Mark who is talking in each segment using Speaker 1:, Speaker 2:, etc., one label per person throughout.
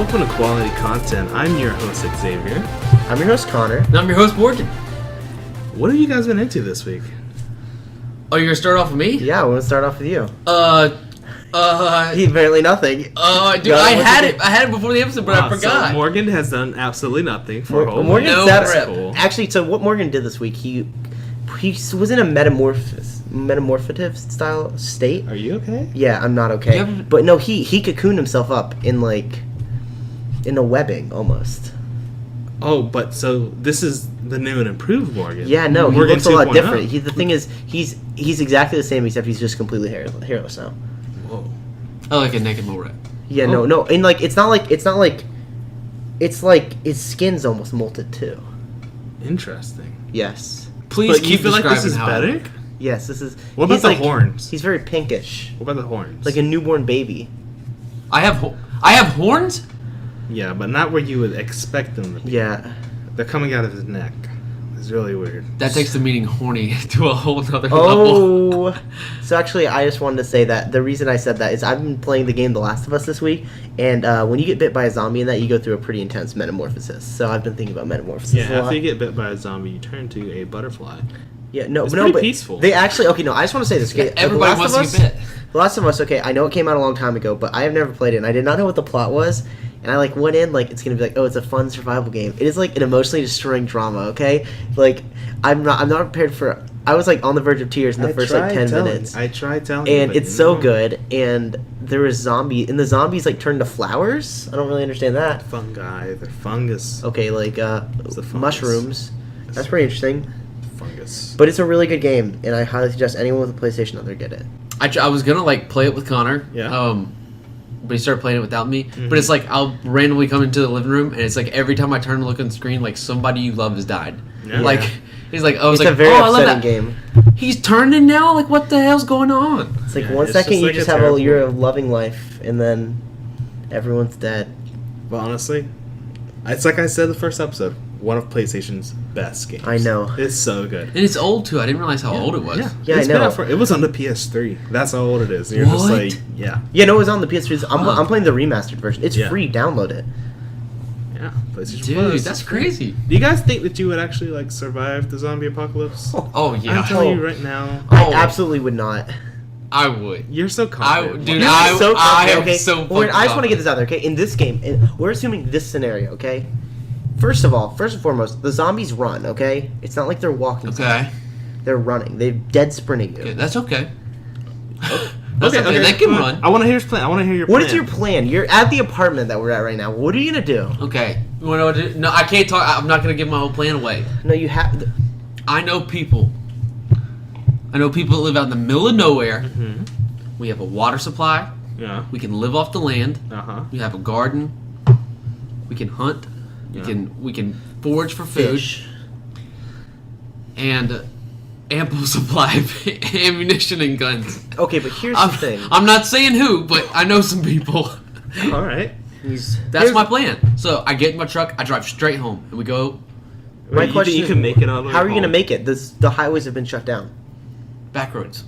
Speaker 1: Welcome to Quality Content. I'm your host, Xavier.
Speaker 2: I'm your host, Connor.
Speaker 3: And I'm your host, Morgan.
Speaker 1: What have you guys been into this week?
Speaker 3: Oh, you're gonna start off with me?
Speaker 2: Yeah, we're gonna start off with you.
Speaker 3: Apparently
Speaker 2: nothing.
Speaker 3: Dude, I had it before the episode, but I forgot.
Speaker 1: So Morgan has done absolutely nothing for a whole
Speaker 2: Morgan
Speaker 1: week.
Speaker 2: said,
Speaker 1: Cool.
Speaker 2: Actually, so what Morgan did this week, he was in a metamorphative style state.
Speaker 1: Are you okay?
Speaker 2: Yeah, I'm not okay. But no, he cocooned himself up in a webbing almost.
Speaker 1: Oh, but so this is the new and improved Morgan.
Speaker 2: Yeah, no, he
Speaker 1: Morgan
Speaker 2: looks a lot
Speaker 1: 2.0.
Speaker 2: different. The thing is, he's exactly the same except he's just completely hairless now.
Speaker 1: Whoa.
Speaker 3: I like a naked mole rat.
Speaker 2: Yeah, no, and it's like his skin's almost molted too.
Speaker 1: Interesting.
Speaker 2: Yes.
Speaker 3: Please
Speaker 1: But
Speaker 3: keep
Speaker 1: you feel like this is
Speaker 3: describing
Speaker 1: better?
Speaker 2: Yes, this is.
Speaker 1: What about
Speaker 2: he's
Speaker 1: the
Speaker 2: like,
Speaker 1: horns?
Speaker 2: He's very pinkish,
Speaker 1: What about the horns?
Speaker 2: like a newborn baby.
Speaker 3: I have horns?
Speaker 1: Yeah, but not where you would expect them to be.
Speaker 2: Yeah.
Speaker 1: They're coming out of his neck. It's really weird.
Speaker 3: That takes the meaning horny to a whole nother level.
Speaker 2: Oh. So actually, I just wanted to say that the reason I said that is I've been playing the game The Last of Us this week, and when you get bit by a zombie in that, you go through a pretty intense metamorphosis. So I've been thinking about metamorphosis a
Speaker 1: Yeah,
Speaker 2: lot.
Speaker 1: after you get bit by a zombie, you turn to a butterfly.
Speaker 2: Yeah, no,
Speaker 1: It's
Speaker 2: but
Speaker 1: pretty peaceful.
Speaker 2: They actually I just want to say this. Okay,
Speaker 3: Everybody
Speaker 2: The Last
Speaker 3: wants
Speaker 2: of
Speaker 3: to get bit.
Speaker 2: The Last of Us. Okay, I know it came out a long time ago, but I have never played it, and I did not know what the plot was. And I went in it's gonna be like, oh, it's a fun survival game. It is like an emotionally destroying drama. Okay, I'm not prepared for. I was on the verge of tears in the first 10 minutes.
Speaker 1: I tried telling you.
Speaker 2: And
Speaker 1: but
Speaker 2: it's so good. And there was zombies, and the zombies turned to flowers. I don't really understand that.
Speaker 1: Fungi, they're fungus.
Speaker 2: Okay,
Speaker 1: the fungus.
Speaker 2: mushrooms. That's pretty interesting.
Speaker 1: Fungus.
Speaker 2: But it's a really good game, and I highly suggest anyone with a PlayStation out there get it.
Speaker 3: I was gonna play it with Connor.
Speaker 1: Yeah.
Speaker 3: But he started playing it without me.
Speaker 1: Mm-hmm.
Speaker 3: But it's I'll randomly come into the living room, and it's every time I turn and look on the screen, somebody you love has died.
Speaker 1: Yeah.
Speaker 3: He's I was
Speaker 2: It's a very
Speaker 3: oh, I love
Speaker 2: upsetting
Speaker 3: that
Speaker 2: game.
Speaker 3: He's turning now. What the hell's going on?
Speaker 2: It's
Speaker 1: Yeah,
Speaker 2: one
Speaker 1: it's
Speaker 2: second
Speaker 1: just
Speaker 2: you
Speaker 1: like
Speaker 2: just
Speaker 1: a
Speaker 2: have
Speaker 1: terrible-
Speaker 2: a year of loving life, and then everyone's dead.
Speaker 1: But honestly, it's like I said in the first episode, one of PlayStation's best games.
Speaker 2: I know.
Speaker 1: It's so good.
Speaker 3: And it's old too. I didn't realize how old it was.
Speaker 2: Yeah,
Speaker 1: It's
Speaker 2: I
Speaker 1: been
Speaker 2: know.
Speaker 1: out it was on the PS3. That's how old it is. And you're
Speaker 3: What?
Speaker 1: just yeah.
Speaker 2: Yeah, no, it was on the PS3. I'm playing the remastered version. It's
Speaker 1: Yeah.
Speaker 2: free. Download it.
Speaker 1: Yeah. PlayStation
Speaker 3: Dude,
Speaker 1: Plus.
Speaker 3: that's crazy.
Speaker 1: Do you guys think that you would actually survive the zombie apocalypse?
Speaker 3: Oh yeah,
Speaker 1: I'm telling you right now.
Speaker 2: I
Speaker 3: Oh.
Speaker 2: absolutely would not.
Speaker 3: I would.
Speaker 1: You're so confident.
Speaker 3: Dude,
Speaker 2: You're
Speaker 3: I
Speaker 2: so
Speaker 3: am
Speaker 2: confident,
Speaker 3: so
Speaker 2: Well, I just want to
Speaker 3: fucking
Speaker 2: get this out there, okay? In this game, we're assuming this scenario, okay? First and foremost, the zombies run, okay? It's not like they're walking.
Speaker 3: Okay.
Speaker 2: They're running. They're dead sprinting you.
Speaker 3: Okay, that's okay.
Speaker 1: Okay, okay.
Speaker 3: They can
Speaker 1: come on.
Speaker 3: run.
Speaker 1: I want to hear his plan. I want to hear your plan.
Speaker 2: What is your plan? You're at the apartment that we're at right now. What are you going to do?
Speaker 3: Okay. You wanna know what to do? No, I can't talk. I'm not gonna give my whole plan away.
Speaker 2: No, you have...
Speaker 3: I know people. I know people that live out in the middle of nowhere.
Speaker 1: Mm-hmm.
Speaker 3: We have a water supply.
Speaker 1: Yeah.
Speaker 3: We can live off the land.
Speaker 1: Uh-huh.
Speaker 3: We have a garden. We can hunt.
Speaker 1: Yeah.
Speaker 3: We can forage for food.
Speaker 2: Fish.
Speaker 3: And ample supply of ammunition and guns.
Speaker 2: Okay, but here's
Speaker 3: I'm,
Speaker 2: the thing.
Speaker 3: I'm not saying who, but I know some people.
Speaker 1: All right.
Speaker 3: That's my plan. So I get in my truck, I drive straight home, and we go
Speaker 2: My
Speaker 1: You
Speaker 2: question
Speaker 1: think you
Speaker 2: is,
Speaker 1: can make it all the way
Speaker 2: How are you going to
Speaker 1: home?
Speaker 2: make it? The highways have been shut down.
Speaker 3: back roads.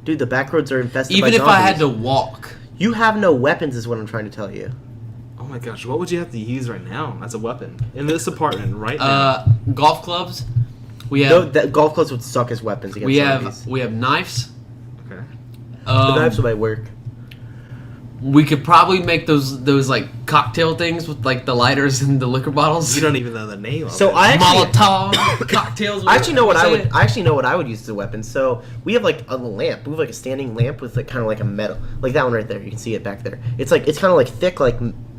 Speaker 2: Dude, the back roads are infested
Speaker 3: Even
Speaker 2: by
Speaker 3: if
Speaker 2: zombies.
Speaker 3: I had to walk.
Speaker 2: You have no weapons is what I'm trying to tell you.
Speaker 1: Oh my gosh, what would you have to use right now as a weapon in this apartment right now?
Speaker 3: Golf clubs. We
Speaker 2: No,
Speaker 3: have
Speaker 2: that golf clubs would suck as weapons against zombies.
Speaker 3: we have knives.
Speaker 1: Okay.
Speaker 2: The knives might work.
Speaker 3: We could probably make those cocktail things with the lighters and the liquor bottles.
Speaker 1: You don't even know the name of
Speaker 2: So
Speaker 1: it.
Speaker 2: I actually,
Speaker 3: Molotov cocktails.
Speaker 2: I actually know what
Speaker 3: whatever you
Speaker 2: I actually know what I would use as a weapon. So we have a lamp. We have a standing lamp with kind of a metal, like that one right there. You can see it back there. It's kind of thick,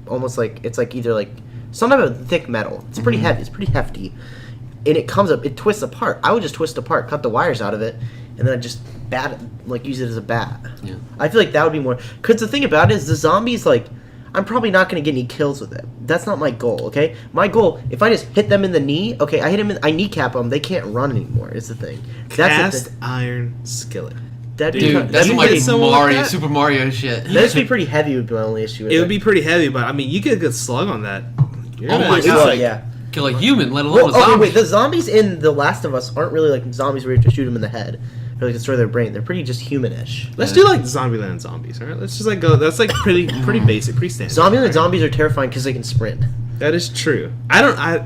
Speaker 2: almost it's either some type of thick metal. It's pretty heavy. It's pretty hefty, and it comes up. It twists apart. I would just twist apart, cut the wires out of it, and then I just use it as a bat.
Speaker 3: Yeah.
Speaker 2: I feel like that would be more. Because the thing about it is the zombies I'm probably not going to get any kills with it. That's not my goal, okay? My goal, if I just hit them in the knee, okay, I kneecap them, they can't run anymore, is the thing.
Speaker 1: Cast iron skillet.
Speaker 2: That'd
Speaker 3: Dude, that's
Speaker 1: you
Speaker 3: like
Speaker 1: get someone like that?
Speaker 3: Super Mario shit.
Speaker 2: That'd just be pretty heavy would be my only issue with
Speaker 1: It would be pretty heavy, but I mean, you get a good slug on that. You're
Speaker 3: Oh
Speaker 1: gonna
Speaker 3: my
Speaker 1: just,
Speaker 3: God.
Speaker 2: Yeah.
Speaker 3: Kill a human, let alone
Speaker 2: Well,
Speaker 3: a zombie.
Speaker 2: okay, wait, the zombies in The Last of Us aren't really zombies where you have to shoot them in the head. or like destroy their brain. They're pretty just humanish.
Speaker 1: Let's do like Zombieland zombies, all right? Let's just like go. That's like pretty basic, pretty standard.
Speaker 2: Zombieland
Speaker 1: right?
Speaker 2: zombies are terrifying because they can sprint.
Speaker 1: That is true.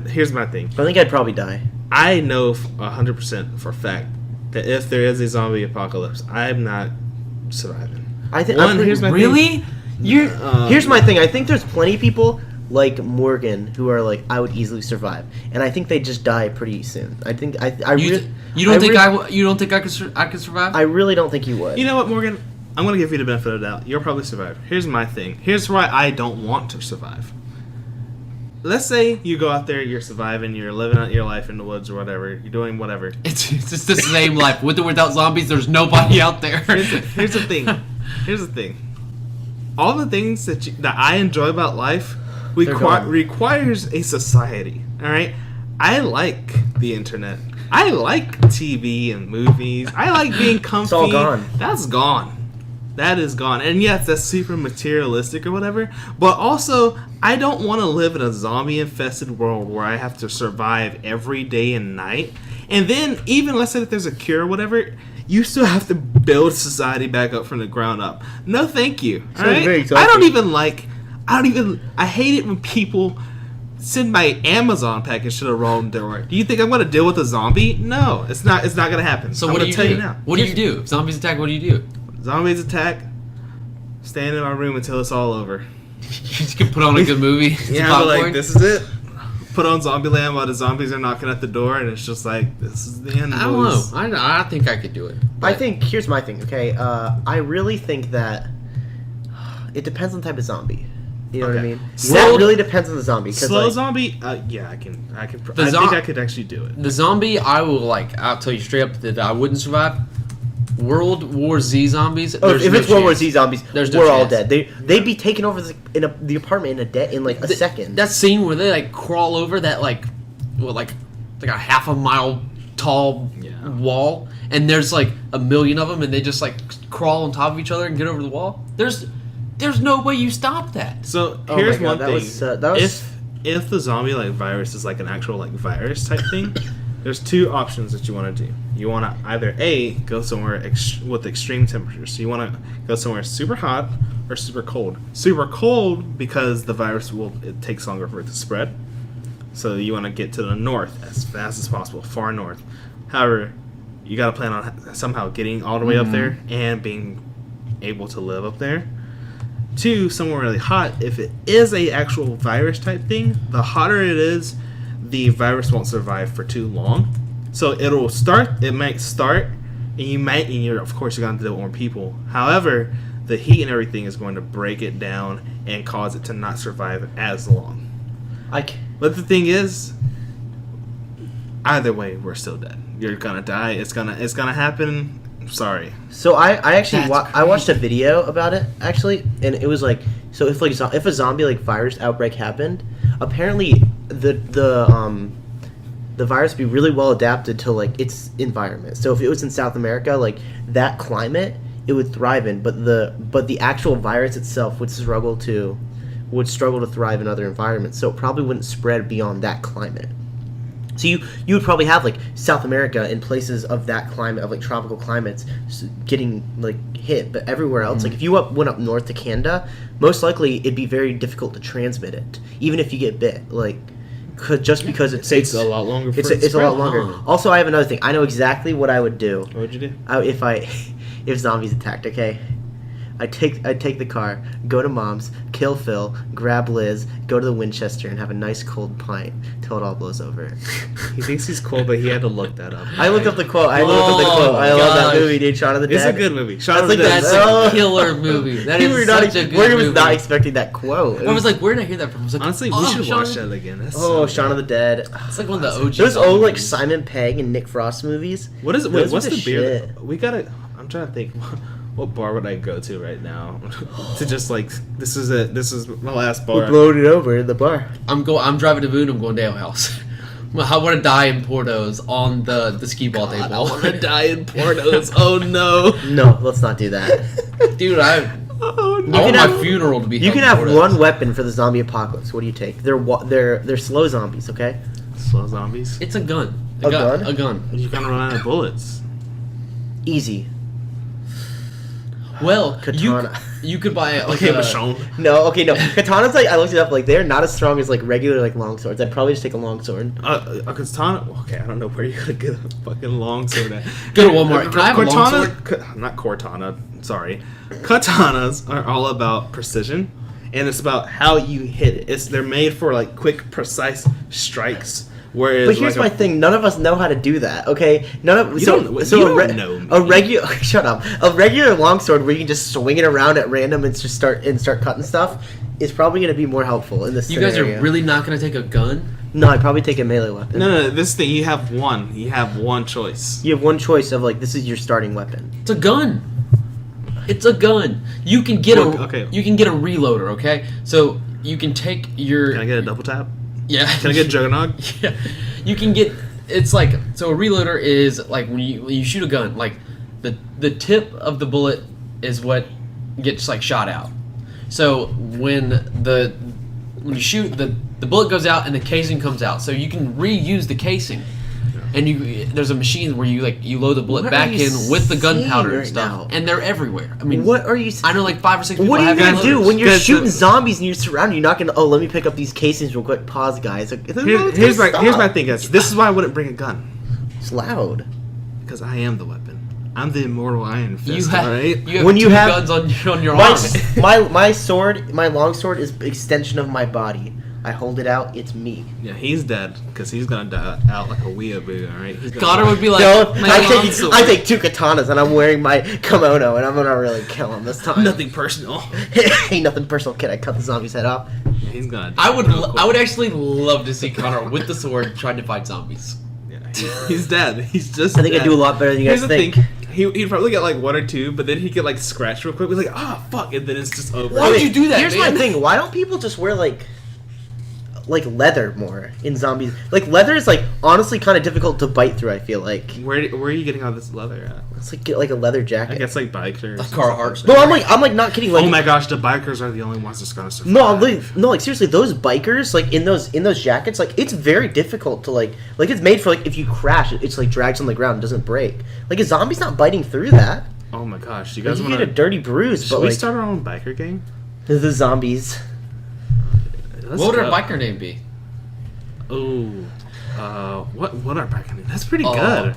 Speaker 1: Here's my thing.
Speaker 2: I think I'd probably die.
Speaker 1: I know 100% for a fact that if there is a zombie apocalypse, I'm not surviving.
Speaker 2: I think.
Speaker 1: Here's my
Speaker 3: Really?
Speaker 2: Here's my thing. I think there's plenty of people like Morgan who are like, I would easily survive, and I think they just die pretty soon. I think
Speaker 3: You don't think I could survive?
Speaker 2: I really don't think you would.
Speaker 1: You know what, Morgan? I'm gonna give you the benefit of the doubt. You'll probably survive. Here's my thing. Here's why I don't want to survive. Let's say you go out there, you're surviving, you're living out your life in the woods or whatever. You're doing whatever.
Speaker 3: It's just the same life. With or without zombies, there's nobody out there.
Speaker 1: Here's the thing. Here's the thing. All the things that I enjoy about life requires a society. All right. I like the internet. I like TV and movies. I like being comfy.
Speaker 2: It's all gone.
Speaker 1: That's gone. That is gone. And yes, that's super materialistic or whatever. But also, I don't want to live in a zombie-infested world where I have to survive every day and night. And then, even let's say that there's a cure or whatever, you still have to build society back up from the ground up. No, thank you. All right? I hate it when people send my Amazon package to the wrong door. Do you think I'm going to deal with a zombie? No, it's not going to happen.
Speaker 3: So
Speaker 1: I'm
Speaker 3: what do
Speaker 1: going
Speaker 3: you
Speaker 1: to tell
Speaker 3: do?
Speaker 1: you now.
Speaker 3: What do you do? If zombies attack, what do you do?
Speaker 1: Zombies attack. Stand in my room until it's all over.
Speaker 3: You just can put on a good movie.
Speaker 1: Yeah, I'm like, this is it. Put on Zombieland while the zombies are knocking at the door, and it's just like, this is the end.
Speaker 3: I don't
Speaker 1: boys.
Speaker 3: know. I think I could do it.
Speaker 2: I think here's my thing. Okay, I really think that it depends on the type of zombie. You know what I mean? That really depends on the zombie.
Speaker 1: Slow zombie, yeah, I think I could actually do it.
Speaker 3: The zombie, I'll tell you straight up that I wouldn't survive. World War Z zombies.
Speaker 2: If it's World War Z zombies,
Speaker 3: we're
Speaker 2: all dead. They'd be taking over the apartment in like a second.
Speaker 3: That scene where they like crawl over that like a half a mile tall wall, and there's like a million of them, and they just like crawl on top of each other and get over the wall. There's no way you stop that.
Speaker 1: So here's one thing:
Speaker 2: if
Speaker 1: the zombie like virus is like an actual like virus type thing, there's two options that you want to do. You want to either go somewhere with extreme temperatures. So you want to go somewhere super hot or super cold. Super cold because the virus it takes longer for it to spread. So you want to get to the north as fast as possible, far north. However, you got to plan on somehow getting all the way up there and being able to live up there. 2, somewhere really hot. If it is a actual virus type thing, the hotter it is, the virus won't survive for too long. So it might start, and you're of course you're going to deal with more people. However, the heat and everything is going to break it down and cause it to not survive as long. But the thing is, either way, we're still dead. You're gonna die. It's gonna happen. I'm sorry.
Speaker 2: So I actually I watched a video about it actually, and it was like, so if a zombie like virus outbreak happened, apparently the virus would be really well adapted to like its environment. So if it was in South America, like that climate, it would thrive in, but the actual virus itself would struggle to thrive in other environments. So it probably wouldn't spread beyond that climate. So you would probably have like South America in places of that climate, of like tropical climates, getting like hit, but everywhere else, like if you went up north to Canada, most likely it'd be very difficult to transmit it, even if you get bit, like because it takes
Speaker 1: a lot longer.
Speaker 2: It's a lot longer. Also, I have another thing. I know exactly what I would do.
Speaker 1: What would you do?
Speaker 2: If zombies attacked? Okay. I take the car, go to Mom's, kill Phil, grab Liz, go to the Winchester, and have a nice cold pint till it all blows over.
Speaker 1: He thinks he's cool, but he had to look that up.
Speaker 2: I looked up the quote. I love that movie, dude. Shaun of the Dead.
Speaker 1: It's a good movie. Shaun of the Dead.
Speaker 3: That's a killer movie. That is such a good movie.
Speaker 2: Morgan was not expecting that quote.
Speaker 3: I was like, where did I hear that from? I was like,
Speaker 1: honestly, we should watch that again.
Speaker 2: Shaun of the Dead.
Speaker 3: It's like one of the OG.
Speaker 2: Those old like Simon Pegg and Nick Frost movies.
Speaker 1: What is it? Wait, what's the beer?
Speaker 2: Shit.
Speaker 1: I'm trying to think. What bar would I go to right now to just like this is it? This is my last bar.
Speaker 2: We're blowing it over in the bar.
Speaker 3: I'm driving to Boone. I'm going to Ale House. I want to die in Portos on the skee ball table.
Speaker 1: I want to die in Portos. Oh no!
Speaker 2: No, let's not do that,
Speaker 3: dude. I want my funeral to be.
Speaker 2: You can have one weapon for the zombie apocalypse. What do you take? They're slow zombies. Okay.
Speaker 1: Slow zombies.
Speaker 3: It's a gun.
Speaker 2: A gun.
Speaker 3: A gun.
Speaker 1: You're gonna run out of bullets.
Speaker 2: Easy.
Speaker 3: Well,
Speaker 2: Katana.
Speaker 3: you could buy like
Speaker 1: Okay,
Speaker 3: a,
Speaker 1: Michonne.
Speaker 2: No, katanas, like, I looked it up, like, they're not as strong as, like, regular, like, long swords. I'd probably just take a long sword.
Speaker 1: A katana. Okay, I don't know where you're gonna get a fucking long sword at.
Speaker 3: Go to Walmart. Can I have a long sword?
Speaker 1: Not Cortana. Sorry, katanas are all about precision, and it's about how you hit it. They're made for like quick, precise strikes. Whereas,
Speaker 2: But here's
Speaker 1: like
Speaker 2: my thing: none of us know how to do that. Okay, none of
Speaker 1: You don't know me.
Speaker 2: a regular shut up. A regular longsword where you can just swing it around at random and just start cutting stuff is probably going to be more helpful in this.
Speaker 3: You guys
Speaker 2: scenario.
Speaker 3: are really not going to take a gun?
Speaker 2: No, I'd probably take a melee weapon.
Speaker 1: No. This thing, you have one. You have one choice.
Speaker 2: You have one choice of like this is your starting weapon.
Speaker 3: It's a gun. It's a gun. You can get
Speaker 1: Okay.
Speaker 3: You can get a reloader. Okay, so you can take your.
Speaker 1: Can I get a double tap?
Speaker 3: Yeah.
Speaker 1: Can I get Juggernog?
Speaker 3: Yeah. You can get. It's like so. A reloader is like when you shoot a gun. Like the tip of the bullet is what gets like shot out. So when you shoot the bullet goes out and the casing comes out. So you can reuse the casing. And there's a machine where you load the bullet
Speaker 2: What
Speaker 3: back
Speaker 2: are you
Speaker 3: in with the gunpowder
Speaker 2: saying
Speaker 3: and stuff,
Speaker 2: right now?
Speaker 3: and they're everywhere. I mean,
Speaker 2: What are you?
Speaker 3: I know like 5 or 6 people.
Speaker 2: What are you
Speaker 3: have
Speaker 2: gonna do
Speaker 3: reloaders.
Speaker 2: when you're
Speaker 1: Guys,
Speaker 2: shooting zombies and you're surrounded? You're not gonna. Oh, let me pick up these casings real quick. Pause, guys. Like,
Speaker 1: Here's my thing, guys. This is why I wouldn't bring a gun.
Speaker 2: It's loud.
Speaker 1: Because I am the weapon. I'm the immortal Iron Fist.
Speaker 3: You have,
Speaker 1: alright?
Speaker 3: you have
Speaker 2: When
Speaker 3: two
Speaker 2: you have-
Speaker 3: guns on your arm.
Speaker 2: My sword, my long sword is extension of my body. I hold it out. It's me.
Speaker 1: Yeah, he's dead because he's gonna die out like a weeaboo. All right. He's gonna
Speaker 3: Connor
Speaker 1: die.
Speaker 3: would be like,
Speaker 2: No,
Speaker 3: my console.
Speaker 2: I take 2 katanas and I'm wearing my kimono and I'm gonna really kill him this time.
Speaker 1: Nothing personal.
Speaker 2: Ain't nothing personal, kid. I cut the zombie's head off.
Speaker 1: Yeah, he's gonna. Die
Speaker 3: I would
Speaker 1: real quick.
Speaker 3: I would actually love to see Connor with the sword trying to fight zombies.
Speaker 1: Yeah, he's dead. He's just.
Speaker 2: I think I
Speaker 1: dead.
Speaker 2: do a lot better than you guys
Speaker 1: Here's the
Speaker 2: think.
Speaker 1: thing. He'd probably get like 1 or 2, but then he'd get like scratched real quick. He's like, ah, fuck, and then it's just over.
Speaker 3: Why would you do that,
Speaker 2: Here's
Speaker 3: man?
Speaker 2: my thing. Why don't people just wear like leather more in zombies? Like leather is like honestly kind of difficult to bite through. I feel like
Speaker 1: Where are you getting all this leather at?
Speaker 2: it's like get like a leather
Speaker 1: I
Speaker 2: jacket.
Speaker 1: guess like bikers.
Speaker 3: Like Carhartt.
Speaker 2: No, I'm like not kidding. Like
Speaker 1: Oh my gosh, the bikers are the only ones that's gonna survive.
Speaker 2: no, like seriously, those bikers like in those jackets, like it's very difficult to like it's made for like if you crash, it's like drags on the ground, and doesn't break. Like a zombie's not biting through that.
Speaker 1: Oh my gosh, you
Speaker 2: Like,
Speaker 1: guys
Speaker 2: you
Speaker 1: want
Speaker 2: get a dirty bruise,
Speaker 1: Should
Speaker 2: but
Speaker 1: we
Speaker 2: like
Speaker 1: start our own biker gang?
Speaker 2: the zombies.
Speaker 1: Let's
Speaker 3: What would our
Speaker 1: go.
Speaker 3: biker name be?
Speaker 1: Ooh, what our biker name? That's pretty
Speaker 3: Oh,
Speaker 1: good.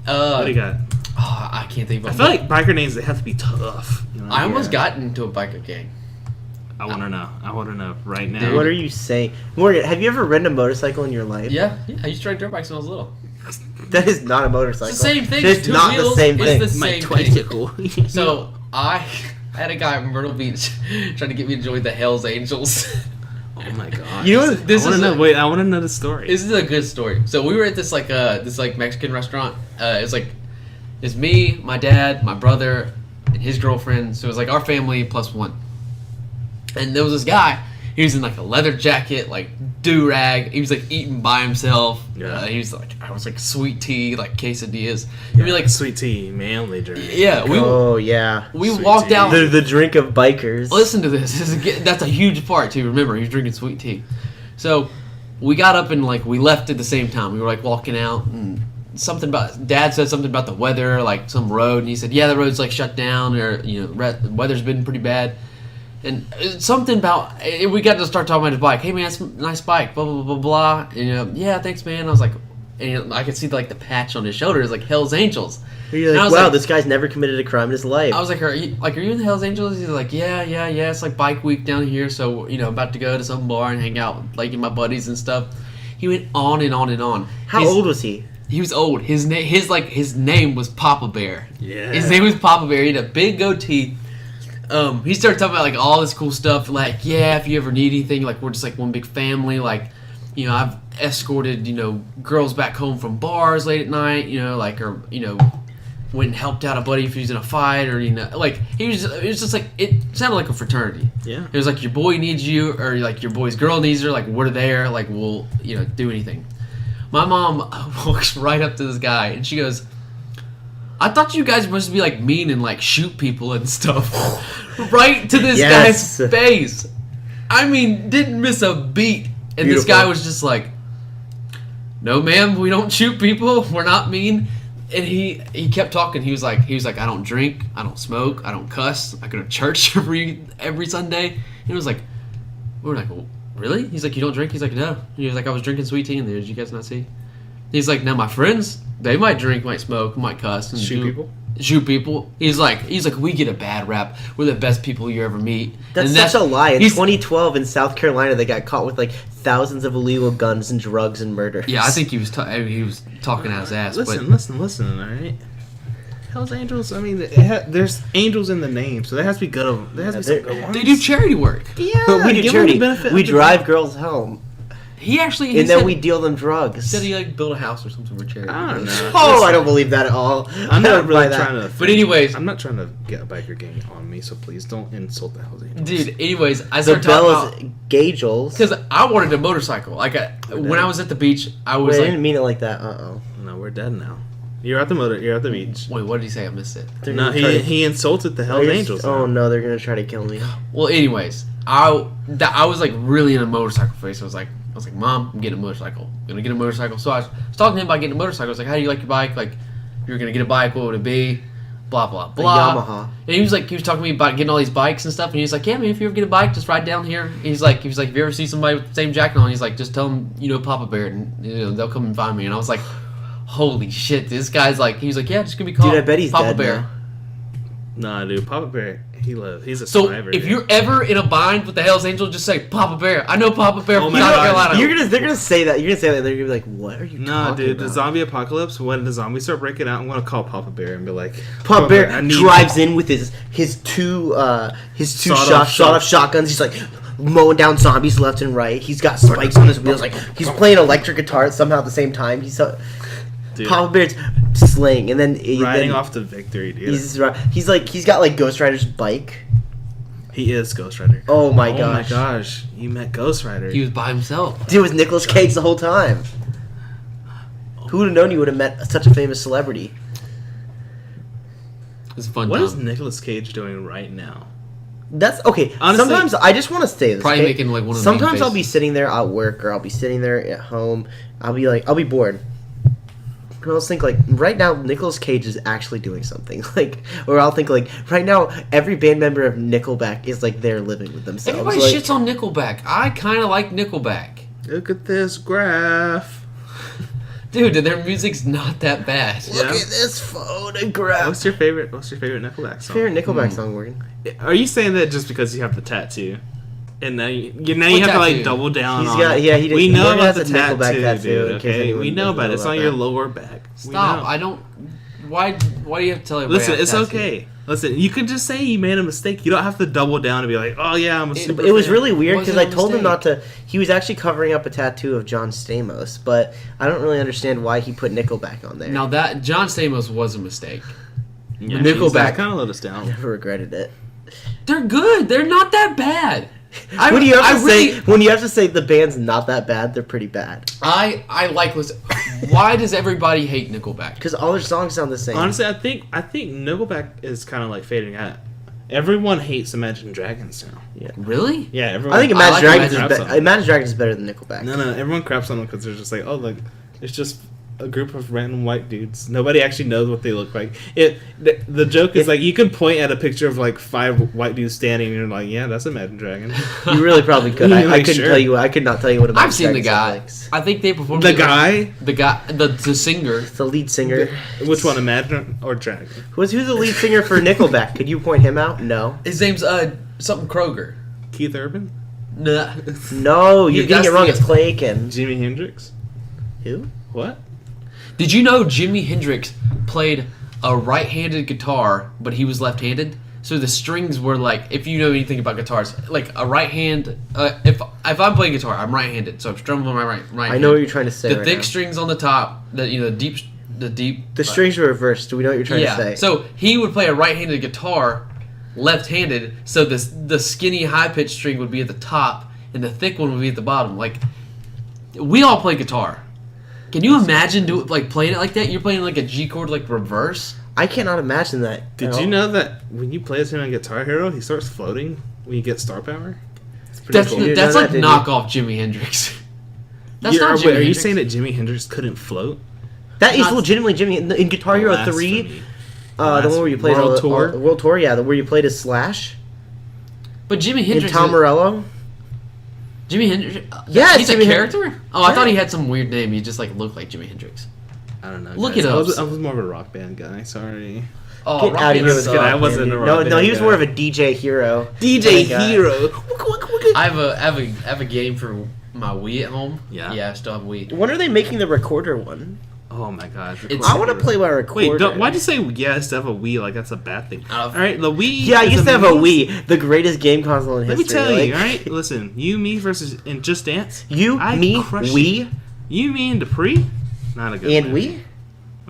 Speaker 1: What do you got?
Speaker 3: Oh, I can't think
Speaker 1: I
Speaker 3: of
Speaker 1: feel like biker names they have to be tough. You know?
Speaker 3: I almost got into a biker gang.
Speaker 1: I want to know. I want to know right now.
Speaker 3: Dude.
Speaker 2: What are you saying, Morgan? Have you ever ridden a motorcycle in your life?
Speaker 3: Yeah, I used to ride dirt bikes when I was little.
Speaker 2: That is not a motorcycle.
Speaker 3: It's the same thing.
Speaker 2: It's
Speaker 3: Two
Speaker 2: not the
Speaker 3: wheels,
Speaker 2: same
Speaker 3: it's
Speaker 2: thing.
Speaker 3: the
Speaker 1: My
Speaker 3: same
Speaker 1: twicycle.
Speaker 3: So I had a guy in Myrtle Beach trying to get me to join the Hell's Angels.
Speaker 1: Oh my god.
Speaker 2: You know,
Speaker 3: this
Speaker 1: I want
Speaker 3: is
Speaker 1: to know.
Speaker 3: a-
Speaker 1: Wait, I want to know the story.
Speaker 3: This is a good story. So we were at this Mexican restaurant. It's me, my dad, my brother, and his girlfriend. So it was like our family plus one. And there was this guy. He was in like a leather jacket, like do-rag. He was like eating by himself.
Speaker 1: Yeah.
Speaker 3: He was like, I was like sweet tea, like quesadillas. He'd be like,
Speaker 1: sweet tea, manly drink.
Speaker 3: yeah.
Speaker 2: Oh yeah,
Speaker 3: We
Speaker 1: Sweet
Speaker 3: walked
Speaker 1: tea.
Speaker 3: out.
Speaker 2: the drink of bikers.
Speaker 3: Listen to this. That's a huge part too. Remember, he was drinking sweet tea. So we got up and like we left at the same time. We were like walking out, and something about Dad said something about the weather, like some road, and he said, "Yeah, the road's like shut down, or the weather's been pretty bad." And something about we got to start talking about his bike. Hey man, it's a nice bike. Blah blah blah blah. And yeah, thanks man. I was like, and I could see like the patch on his shoulder is like Hell's Angels.
Speaker 2: You're
Speaker 3: And I
Speaker 2: like,
Speaker 3: was
Speaker 2: wow,
Speaker 3: like-
Speaker 2: this guy's never committed a crime in his life.
Speaker 3: I was like, are you in the Hells Angels? He's like, yeah. It's like bike week down here, so about to go to some bar and hang out with like my buddies and stuff. He went on and on and on.
Speaker 2: How old was he?
Speaker 3: He was old. His name was Papa Bear.
Speaker 1: Yeah.
Speaker 3: His name was Papa Bear. He had a big goatee. He started talking about like all this cool stuff. Like, yeah, if you ever need anything, like we're just like one big family. Like, I've escorted girls back home from bars late at night. Went and helped out a buddy if he was in a fight, or like it was just like it sounded like a fraternity.
Speaker 1: Yeah.
Speaker 3: It was like your boy needs you, or like your boy's girl needs her. Like we're there. Like we'll do anything. My mom walks right up to this guy and she goes, "I thought you guys must be like mean and like shoot people and stuff." Right to this
Speaker 2: Yes.
Speaker 3: guy's face. I mean, didn't miss a beat. And this
Speaker 2: Beautiful.
Speaker 3: guy was just like, "No, ma'am, we don't shoot people. We're not mean." And he kept talking. He was like, I don't drink, I don't smoke, I don't cuss. I go to church every Sunday. And it was like, we were like, well, really? He's like, you don't drink? He's like, no. He was like, I was drinking sweet tea in there. Did you guys not see? He's like, now my friends, they might drink, might smoke, might cuss, and shoot people. He's like, we get a bad rap. We're the best people you ever meet.
Speaker 2: That's such a lie. In 2012 in South Carolina, they got caught with like thousands of illegal guns and drugs and murders.
Speaker 3: Yeah, I think he was talking out his ass.
Speaker 1: Listen. All right. Hell's Angels. I mean, there's angels in the name, so there has to be good. There has to be some good ones.
Speaker 3: They do charity work.
Speaker 1: Yeah,
Speaker 2: but we do charity. We drive girls home.
Speaker 3: He
Speaker 2: then we deal them drugs.
Speaker 3: He said he like built a house or something for charity.
Speaker 1: I don't know.
Speaker 2: Oh, I don't believe that at all.
Speaker 1: I'm not really trying to.
Speaker 3: But anyways,
Speaker 1: I'm not trying to get a biker gang on me, so please don't insult the Hell's Angels.
Speaker 3: Dude, anyways, I
Speaker 2: the
Speaker 3: started talking
Speaker 2: about Gagels
Speaker 3: because I wanted a motorcycle. Like when I was at the beach, I was
Speaker 2: I
Speaker 3: like,
Speaker 2: didn't mean it like that.
Speaker 1: No, we're dead now. You're at the beach.
Speaker 3: Wait, what did he say? I missed it.
Speaker 1: No, he insulted the Hell's Angels.
Speaker 2: Oh no, they're gonna try to kill me.
Speaker 3: Well, anyways, I was like really in a motorcycle phase. I was like, Mom, I'm getting a motorcycle. I'm gonna get a motorcycle. So I was talking to him about getting a motorcycle. I was like, how do you like your bike? Like, if you're gonna get a bike, what would it be? Blah blah blah.
Speaker 2: A Yamaha.
Speaker 3: And he was talking to me about getting all these bikes and stuff. And he's like, yeah, man, if you ever get a bike, just ride down here. He's like, if you ever see somebody with the same jacket on, he's like, just tell them Papa Bear, and they'll come and find me. And I was like, holy shit, this guy's like, he's like, yeah, just gonna be called
Speaker 2: Dude, I bet he's
Speaker 3: Papa
Speaker 2: dead
Speaker 3: Bear.
Speaker 1: Now. Nah, dude, Papa Bear, he's a
Speaker 3: so
Speaker 1: survivor.
Speaker 3: If you're ever in a bind with the Hell's Angels, just say Papa Bear. I know Papa Bear from South Carolina.
Speaker 2: They're gonna say that. You're gonna say that. And they're gonna be like, "What are you talking about?"
Speaker 1: Dude, the zombie apocalypse. When the zombies start breaking out, I'm gonna call Papa Bear and be like,
Speaker 2: Papa Bear drives in with his two sawed-off shotguns. He's like mowing down zombies left and right. He's got spikes on his wheels. Like he's playing electric guitar somehow at the same time.
Speaker 1: Dude.
Speaker 2: Papa Bear's slaying, and then
Speaker 1: riding off to victory, dude.
Speaker 2: He's got like Ghost Rider's bike.
Speaker 1: He is Ghost Rider.
Speaker 2: Oh my gosh!
Speaker 1: Oh my gosh! You met Ghost Rider.
Speaker 3: He was by himself.
Speaker 2: Dude, it was Nicolas Cage the whole time. Who would have known you would have met such a famous celebrity?
Speaker 3: It's fun.
Speaker 1: What is Nicolas Cage doing right now?
Speaker 2: That's okay. Honestly, sometimes I just want to say this.
Speaker 3: Probably making like one of the
Speaker 2: Sometimes I'll be sitting there at work, or I'll be sitting there at home. I'll be bored. And I'll think like right now Nicolas Cage is actually doing something or I'll think like right now every band member of Nickelback is like they're living with themselves.
Speaker 3: Everybody shits on Nickelback. I kind of like Nickelback.
Speaker 1: Look at this graph,
Speaker 3: dude. Their music's not that bad.
Speaker 2: Look at this photograph.
Speaker 1: What's your favorite Nickelback song?
Speaker 2: Favorite Nickelback song, Morgan?
Speaker 1: Are you saying that just because you have the tattoo? And now you have to like double down on it.
Speaker 2: Yeah, he did.
Speaker 1: We know about the
Speaker 2: tattoo,
Speaker 1: dude. Okay, we know about it. It's on your lower back.
Speaker 3: Stop! I don't. Why do you have to tell everybody?
Speaker 1: Listen, it's okay. Listen, you can just say you made a mistake. You don't have to double down and be like, "Oh yeah, I'm a super."
Speaker 2: It was really weird because I told him not to. He was actually covering up a tattoo of John Stamos, but I don't really understand why he put Nickelback on there.
Speaker 3: Now that John Stamos was a mistake.
Speaker 1: Yeah,
Speaker 2: Nickelback
Speaker 1: kind of let us down.
Speaker 2: I never regretted it.
Speaker 3: They're good. They're not that bad.
Speaker 2: When you have to say the band's not that bad, they're pretty bad.
Speaker 3: I like listen. Why does everybody hate Nickelback?
Speaker 2: Because all their songs sound the same.
Speaker 1: Honestly, I think Nickelback is kind of like fading out. Everyone hates Imagine Dragons now.
Speaker 2: Yeah.
Speaker 3: Really?
Speaker 1: Yeah, everyone.
Speaker 2: I think Imagine Dragons is better than Nickelback.
Speaker 1: No, everyone craps on them because they're just like, oh, look, it's just a group of random white dudes. Nobody actually knows what they look like. The joke is like you can point at a picture of like 5 white dudes standing, and you're like, yeah, that's Imagine Dragon.
Speaker 2: You really probably could. I couldn't tell you. I could not tell you what Imagine
Speaker 3: I've seen the guy.
Speaker 2: Likes.
Speaker 3: I think they performed.
Speaker 1: The guy,
Speaker 3: the singer,
Speaker 2: the lead singer.
Speaker 1: Which one, Imagine or Dragon?
Speaker 2: Who's the lead singer for Nickelback? Could you point him out? No.
Speaker 3: His name's something Kroger.
Speaker 1: Keith Urban.
Speaker 3: Nah.
Speaker 2: No, you're getting it wrong. It's Clay Aiken.
Speaker 1: Jimi Hendrix.
Speaker 2: Who?
Speaker 1: What?
Speaker 3: Did you know Jimi Hendrix played a right-handed guitar, but he was left-handed? So the strings were like, if you know anything about guitars, like a right hand. If I'm playing guitar, I'm right-handed, so I'm strumming on my right hand.
Speaker 2: I know what you're trying to say.
Speaker 3: The thick strings on the top, the deep.
Speaker 2: The strings are reversed. Do we know what you're trying to say?
Speaker 3: So he would play a right-handed guitar, left-handed. So the skinny high-pitched string would be at the top, and the thick one would be at the bottom. Like we all play guitar. Can you imagine playing it like that? You're playing like a G chord like reverse.
Speaker 2: I cannot imagine that.
Speaker 1: Did you know that when you play as him on Guitar Hero, he starts floating when you get star power?
Speaker 3: That's cool. That's like knockoff Jimi Hendrix. That's not Jimi Hendrix.
Speaker 1: Are you saying that Jimi Hendrix couldn't float?
Speaker 2: That is
Speaker 3: Not-
Speaker 2: legitimately Jimmy in Guitar Hero 3.
Speaker 1: Blasphemy.
Speaker 2: The one where you played
Speaker 1: World Tour?
Speaker 2: World Tour, yeah, where you played as Slash
Speaker 3: But Jimi
Speaker 2: and
Speaker 3: Hendrix.
Speaker 2: Tom Morello.
Speaker 3: Jimi Hendrix.
Speaker 2: Yeah,
Speaker 3: he's
Speaker 2: Jimi
Speaker 3: a character. Oh, I
Speaker 2: Yeah.
Speaker 3: thought he had some weird name. He just like looked like Jimi Hendrix.
Speaker 1: I don't know.
Speaker 3: Look
Speaker 1: guys.
Speaker 3: it up.
Speaker 1: I was more of a rock band guy. Sorry.
Speaker 3: Oh,
Speaker 2: Get
Speaker 3: Rock
Speaker 2: out of
Speaker 3: Band
Speaker 2: here with
Speaker 3: sucked.
Speaker 1: I wasn't a rock
Speaker 2: No,
Speaker 1: band
Speaker 2: he was
Speaker 1: guy.
Speaker 2: more of a DJ Hero.
Speaker 1: DJ
Speaker 2: kind of guy.
Speaker 1: Hero.
Speaker 3: I have a game for my Wii at home.
Speaker 1: Yeah.
Speaker 3: Yeah, I still have Wii.
Speaker 2: When are they making the recorder one?
Speaker 1: Oh my god.
Speaker 3: It's-
Speaker 2: I want to play my recorder.
Speaker 1: Wait, why'd you say yes to have a Wii? Like that's a bad thing.
Speaker 3: Uh,
Speaker 1: All right, the Wii.
Speaker 2: Yeah, I
Speaker 1: is
Speaker 2: used to have a
Speaker 1: amazing.
Speaker 2: Wii, the greatest game console in
Speaker 1: Let me
Speaker 2: history.
Speaker 1: tell you,
Speaker 2: like-
Speaker 1: all right. Listen, you, me versus in Just Dance.
Speaker 2: You,
Speaker 1: I
Speaker 2: me,
Speaker 1: crush
Speaker 2: we,
Speaker 1: You, me, and Dupree. Not a good.
Speaker 2: and
Speaker 1: movie.
Speaker 2: we.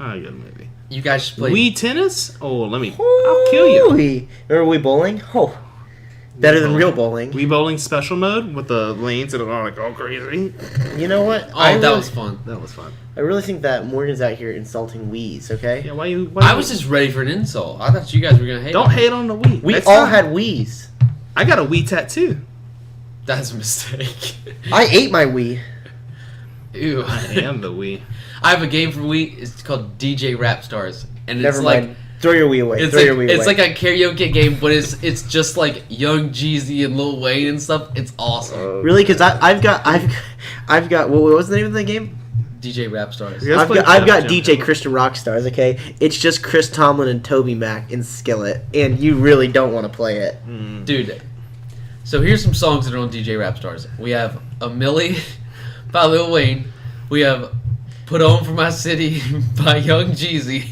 Speaker 1: Not a good movie.
Speaker 3: You guys should play.
Speaker 1: Wii tennis? Oh, I'll kill you.
Speaker 2: Ooh-wee. Remember Wii bowling? Oh, better than real bowling.
Speaker 1: Wii bowling special mode with the lanes that are like all crazy.
Speaker 2: You know what?
Speaker 3: Oh, that was fun.
Speaker 1: That was fun.
Speaker 2: I really think that Morgan's out here insulting Wii's. Okay.
Speaker 1: Yeah, why
Speaker 3: I was just ready for an insult. I thought you guys were gonna hate.
Speaker 1: Don't
Speaker 3: on me.
Speaker 1: hate on the Wii.
Speaker 2: We
Speaker 1: That's
Speaker 2: all
Speaker 1: fine.
Speaker 2: had Wii's.
Speaker 1: I got a Wii tattoo.
Speaker 3: That's a mistake.
Speaker 2: I ate my Wii.
Speaker 3: Ew.
Speaker 1: I am the Wii.
Speaker 3: I have a game for Wii. It's called DJ Rap Stars, and it's
Speaker 2: Never
Speaker 3: like
Speaker 2: mind. Throw your Wii away.
Speaker 3: it's
Speaker 2: Throw
Speaker 3: like
Speaker 2: your Wii
Speaker 3: it's
Speaker 2: away.
Speaker 3: like a karaoke game, but it's just like Young Jeezy and Lil Wayne and stuff. It's awesome.
Speaker 2: Really? Because I've got what was the name of the game?
Speaker 3: DJ Rap Stars.
Speaker 1: Yeah. Let's
Speaker 2: I've got
Speaker 1: play
Speaker 2: DJ
Speaker 1: Jump.
Speaker 2: Christian Rockstars. Okay, it's just Chris Tomlin and Toby Mac in Skillet, and you really don't want to play it.
Speaker 3: Dude, so here's some songs that are on DJ Rap Stars. We have A Millie by Lil Wayne. We have Put On For My City by Young Jeezy.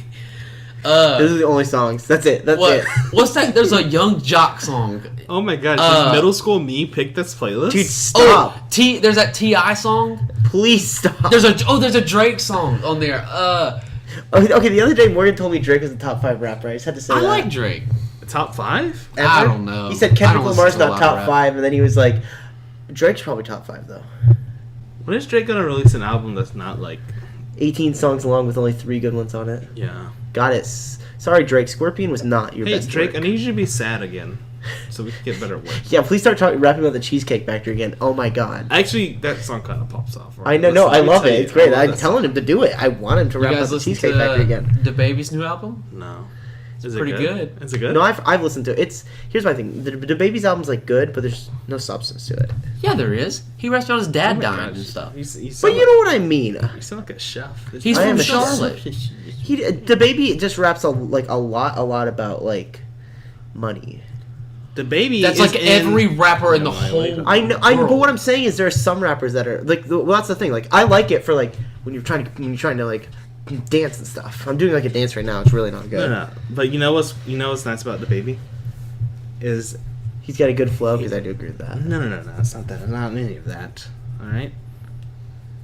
Speaker 2: Those are the only songs. That's it. That's
Speaker 3: What?
Speaker 2: it.
Speaker 3: What's that? There's a Young Jock song.
Speaker 1: Oh my god,
Speaker 3: Uh,
Speaker 1: does middle school me pick this playlist?
Speaker 2: Dude, stop!
Speaker 3: Oh, there's that T.I. song.
Speaker 2: Please stop.
Speaker 3: There's a Drake song on there.
Speaker 2: Okay, the other day Morgan told me Drake was the top 5 rapper. I just had to say
Speaker 3: I
Speaker 2: that.
Speaker 3: like Drake.
Speaker 1: Top 5?
Speaker 2: Ever?
Speaker 3: I don't know.
Speaker 2: He said
Speaker 3: I
Speaker 2: Kendrick
Speaker 3: don't listen
Speaker 2: Lamar's
Speaker 3: to a
Speaker 2: not
Speaker 3: lot of
Speaker 2: top
Speaker 3: rap.
Speaker 2: 5, and then he was like, Drake's probably top 5 though.
Speaker 1: When is Drake gonna release an album that's not like
Speaker 2: 18 songs long with only 3 good ones on it.
Speaker 1: yeah?
Speaker 2: Got it. Sorry, Drake. Scorpion was not your
Speaker 1: Hey
Speaker 2: best
Speaker 1: Drake,
Speaker 2: work.
Speaker 1: I need you to be sad again, so we can get better work.
Speaker 2: Yeah, please start rapping about the Cheesecake Factory again. Oh my god.
Speaker 1: Actually, that song kind of pops off.
Speaker 2: I know,
Speaker 1: Listen,
Speaker 2: no, I
Speaker 1: let me
Speaker 2: love
Speaker 1: tell
Speaker 2: it.
Speaker 1: you,
Speaker 2: It's great.
Speaker 1: I love
Speaker 2: I'm
Speaker 1: that
Speaker 2: telling him to do it. I want him to
Speaker 3: You
Speaker 2: rap
Speaker 3: guys
Speaker 2: about the
Speaker 3: listen
Speaker 2: Cheesecake
Speaker 3: to
Speaker 2: Factory again.
Speaker 3: the Baby's new album?
Speaker 1: song. No, is
Speaker 3: pretty
Speaker 1: it
Speaker 3: good.
Speaker 1: Is it good?
Speaker 2: No, I've listened to it. Here's my thing. The Baby's album's like good, but there's no substance to it.
Speaker 3: Yeah, there is. He raps about his
Speaker 1: Oh
Speaker 3: dad
Speaker 1: my
Speaker 3: dying
Speaker 1: God,
Speaker 3: and stuff.
Speaker 1: You
Speaker 2: But
Speaker 1: sound
Speaker 2: you know what I mean.
Speaker 1: you sound like a chef.
Speaker 3: He's
Speaker 2: I
Speaker 3: from
Speaker 2: am a
Speaker 3: Charlotte.
Speaker 2: The Baby just raps a lot about like money.
Speaker 1: The baby.
Speaker 3: That's
Speaker 1: is
Speaker 3: like
Speaker 1: in-
Speaker 3: every rapper in the
Speaker 1: No,
Speaker 3: whole.
Speaker 2: I know, but
Speaker 3: world.
Speaker 2: what I'm saying is there are some rappers that are like, well, that's the thing. Like, I like it for like when you're trying to like dance and stuff. I'm doing like a dance right now. It's really not
Speaker 1: No,
Speaker 2: good.
Speaker 1: no. But you know what's nice about the baby is
Speaker 2: He's got a good flow because I do agree with that.
Speaker 1: no. It's not that. Not any of that. All right.